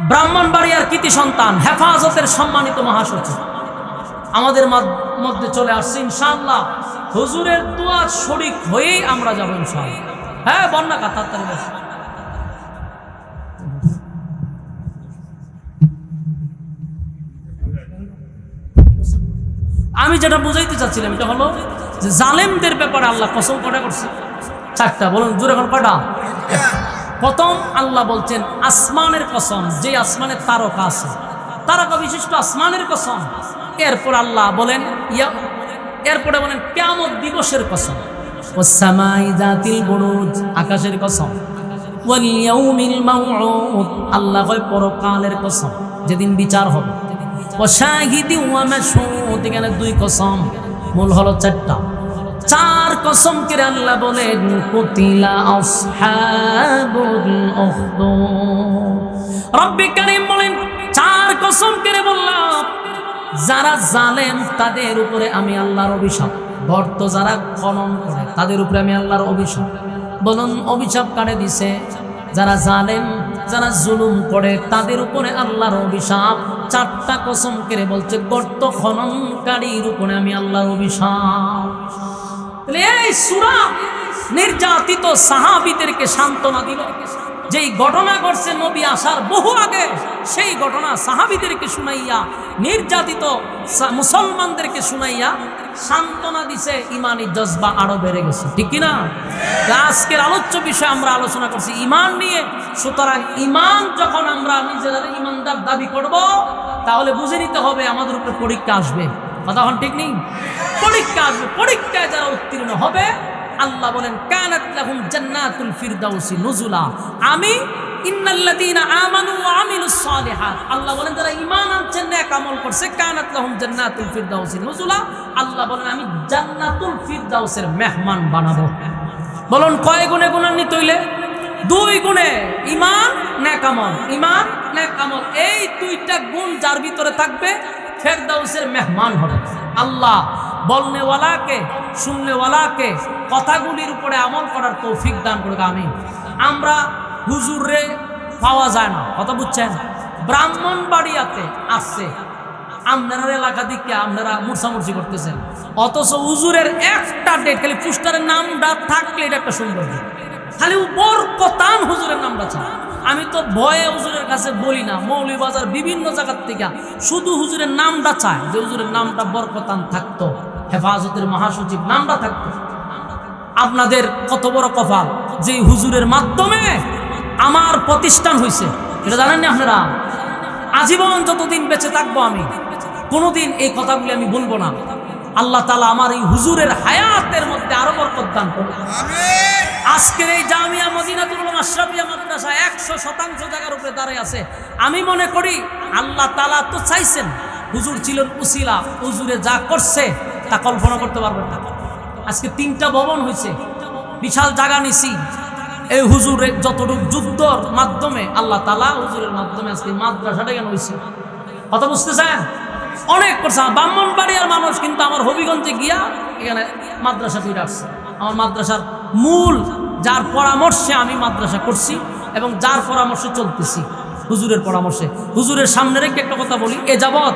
ব্রাহ্মণবাড়িয়ার কৃতি সন্তান হেফাজতের সম্মানিত মহাসচিব আমাদের মধ্যে চলে আসছে ইনশাআল্লাহ হুজুরের দোয়ার শরীক হয়েই আমরা যাব ইনশাআল্লাহ হ্যাঁ বন্যা তাড়াতাড়ি বসে আমি যেটা বুঝাইতে চাচ্ছিলাম এটা হলো যে জালেমদের ব্যাপারে আল্লাহ কসম কটা করছে চারটা বলুন জোরে এখন কটা প্রথম আল্লাহ বলছেন আসমানের কসম যে আসমানের তারকা আছে তারকা বিশিষ্ট আসমানের কসম এরপর আল্লাহ বলেন এরপরে বলেন কিয়ামত দিবসের কসম ওয়াস-সামাই যাতিল বুরুজ আকাশের কসম ওয়াল ইয়াউমিল মাউউদ আল্লাহ কয় পরকালের কসম যেদিন বিচার হবে ওয়াশাহিদি ওয়া মাশহুদ এখানে দুই কসম মূল হলো চারটা চার কসম করে আল্লাহ বলেন কুতিলা আসহাবুল উখদুদ রব্বে কারীম বলেন চার কসম করে বললাম যারা জালেম তাদের উপরে আমি আল্লাহর অভিশাপ গর্ত যারা খনন করে তাদের উপরে আমি আল্লাহর অভিশাপ বলুন অভিশাপ কারে দিছে যারা জালেম যারা জুলুম করে তাদের উপরে আল্লাহর অভিশাপ চারটা কসম করে বলছে গর্ত খননকারীর উপরে আমি আল্লাহর অভিশাপ এই সূরা নির্যাতিত সাহাবীদেরকে সান্ত্বনা দিল যেই ঘটনা ঘটছে নবী আসার বহু আগে সেই ঘটনা সাহাবীদেরকে শুনাইয়া নির্যাতিত মুসলমানদেরকে শুনাইয়া সান্ত্বনা দিছে ইমানি জজবা আরো বেড়ে গেছে ঠিক কিনা আজকের আলোচ্য বিষয় আমরা আলোচনা করছি ইমান নিয়ে সুতরাং ইমান যখন আমরা নিজেরা ইমানদার দাবি করব তাহলে বুঝে নিতে হবে আমাদের উপরে পরীক্ষা আসবে কথা হন ঠিক নেই পরীক্ষা আসবে পরীক্ষায় যারা উত্তীর্ণ হবে আল্লাহ বলেন কানাত লাহুম জান্নাতুল ফিরদাউসি নুজুলা আমি ইন্নাল্লাযীনা আমানু ওয়া আমিলুস সালিহাত আল্লাহ বলেন যারা ঈমান আনছে নেক আমল করছে কানাত লাহুম জান্নাতুল ফিরদাউসি নুজুলা আল্লাহ বলেন আমি জান্নাতুল ফিরদাউসের মেহমান বানাবো বলুন কয় গুণে গুণান্বিত হইলে দুই গুণে ঈমান নেক আমল ঈমান নেক আমল এই দুইটা গুণ যার ভিতরে থাকবে ফিরদাউসের মেহমান হবে আল্লাহ বলনেওয়ালাকে শুননেওয়ালাকে কথাগুলির উপরে আমল করার তৌফিক দান করুক আমিন আমরা হুজুরে পাওয়া যায় না কথা বুঝছেন ব্রাহ্মণবাড়িয়াতে আসছে আপনার এলাকা দিকে আপনারা মুরসামুরসি করতেছেন অথচ হুজুরের একটা ডেট খালি পোস্টারের নামটা থাকলে এটা একটা সুন্দর খালি বরকতান হুজুরের নামটা চায় আমি তো ভয়ে হুজুরের কাছে বলি না মৌলভীবাজার বিভিন্ন জায়গার থেকে শুধু হুজুরের নামটা চায় যে হুজুরের নামটা বরকতান থাকতো হেফাজতের মহাসচিব নামটা থাকতো আপনাদের কত বড় কপাল যে হুজুরের মাধ্যমে আমার প্রতিষ্ঠান হয়েছে এটা জানেন না আপনারা আজীবন যতদিন বেঁচে থাকবো আমি কোনোদিন এই কথাগুলি আমি বলবো না আল্লাহ তাআলা আমার এই হুজুরের হায়াতের মধ্যে আরো বরকত দান করুন আমিন আজকের এই জামিয়া মদিনাতুল উলুম আশরাফিয়া মাদ্রাসা 100% জায়গার উপরে দাঁড়ায় আছে আমি মনে করি আল্লাহ তাআলা তো চাইছেন হুজুর ছিলেন উসিলা হুজুরে যা করছে তা কল্পনা করতে পারবেন না আজকে 3টা ভবন হয়েছে, বিশাল জায়গা নিছি। এই হুজুরের যতটুকু যুদ্ধর মাধ্যমে আল্লাহ তাআলা হুজুরের মাধ্যমে আজকে মাদ্রাসাটা কেন হয়েছে, কথা বুঝতেছেন? অনেক করছে। ব্রাহ্মণবাড়িয়ার মানুষ কিন্তু আমার হবিগঞ্জে গিয়া এখানে মাদ্রাসা তৈরি আসছে। আমার মাদ্রাসার মূল যার পরামর্শে আমি মাদ্রাসা করছি এবং যার পরামর্শে চলতেছি, হুজুরের পরামর্শে। হুজুরের সামনে রেখে একটা কথা বলি, এ যাবৎ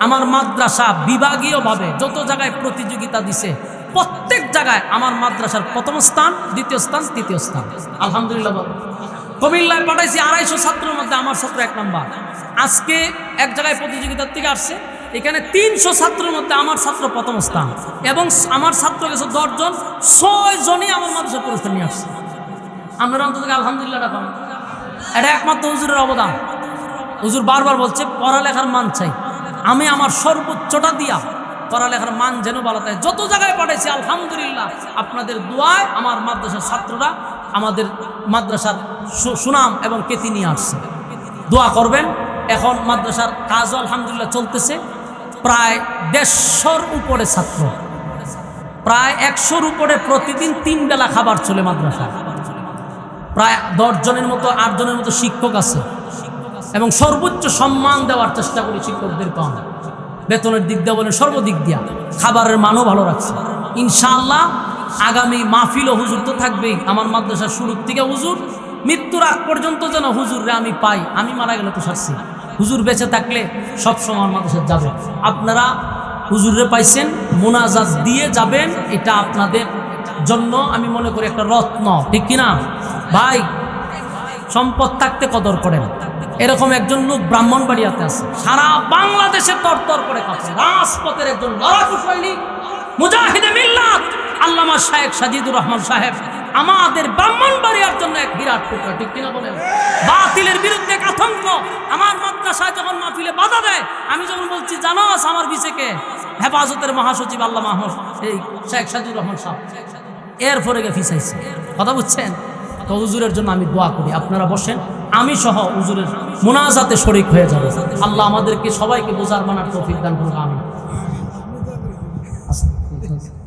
আমার মাদ্রাসা বিভাগীয়ভাবে যত জায়গায় প্রতিযোগিতা দিছে, প্রত্যেক জায়গায় আমার মাদ্রাসার প্রথম স্থান, দ্বিতীয় স্থান, তৃতীয় স্থান, আলহামদুলিল্লাহ। কুমিল্লায় পাঠাইছি 250 ছাত্রের মধ্যে আমার ছাত্র 1 নাম্বার। আজকে এক জায়গায় প্রতিযোগিতার থেকে আসছে, এখানে 300 ছাত্রের মধ্যে আমার ছাত্র প্রথম স্থান, এবং আমার ছাত্র গেছে 10 জন, 6 জনই আমার মাদ্রাসার পুরস্কার নিয়ে আসছে। আপনারা অন্তত আলহামদুলিল্লাহ পান। এটা একমাত্র হুজুরের অবদান। হুজুর বারবার বলছে পড়ালেখার মান চাই, আমি আমার সর্বোচ্চটা দিয়া পড়ালেখার মান যেন ভালো থাকে। যত জায়গায় পাঠাইছি আলহামদুলিল্লাহ আপনাদের দোয়ায় আমার মাদ্রাসার ছাত্ররা আমাদের মাদ্রাসার সুনাম এবং খ্যাতি নিয়ে আসছে। দোয়া করবেন। এখন মাদ্রাসার কাজও আলহামদুলিল্লাহ চলতেছে। প্রায় 150-র উপরে ছাত্র, প্রায় 100-র উপরে প্রতিদিন 3 বেলা খাবার চলে মাদ্রাসায়। প্রায় 10 জনের মতো 8 জনের মতো শিক্ষক আছে, এবং সর্বোচ্চ সম্মান দেওয়ার চেষ্টা করি শিক্ষকদের কম, বেতনের দিক দিয়ে বলেন, সর্বদিক দিয়া খাবারের মানও ভালো রাখছে। ইনশাআল্লাহ আগামী মাহফিল হুজুর তো থাকবেই। আমার মাদ্রাসার শুরুর থেকে হুজুর মৃত্যুর আগ পর্যন্ত যেন হুজুররে আমি পাই। আমি মারা গেলে তো সারছি, হুজুর বেঁচে থাকলে সবসময় আমার মাদ্রাসায় যাবে। আপনারা হুজুররে পাইছেন, মোনাজাত দিয়ে যাবেন, এটা আপনাদের জন্য আমি মনে করি একটা রত্ন, ঠিক কিনা ভাই? সম্পদ থাকতে কদর করেন। এরকম একজন লোক ব্রাহ্মণবাড়িয়াতে আছে, সারা বাংলাদেশে তরতর করে কাঁপে, রাজপথের একজন লড়াকু সৈনিক, মুজাহিদে মিল্লাত আল্লামা শায়েখ সাজিদুর রহমান সাহেব আমাদের ব্রাহ্মণবাড়িয়ার জন্য এক বিরাট টুকরা, ঠিক কিনা বলেন? বাতিলের বিরুদ্ধে এক আতঙ্ক। আমার মাদ্রাসায় যখন মাহফিলে বাধা দেয়, আমি যখন বলছি জানাস আমার বিশেকে হেফাজতের মহাসচিব আল্লামা মাহমুদ এই শায়েখ সাজিদুর রহমান সাহেব, এরপরে গিয়ে ফিসাইছে, কথা বুঝছেন? তো হুজুরের জন্য আমি দোয়া করি। আপনারা বসেন, আমি সহ হুজুরের মুনাজাতে শরীক হয়ে যাব। আল্লাহ আমাদেরকে সবাইকে বোঝার মানার তৌফিক দান করুন, আমিন।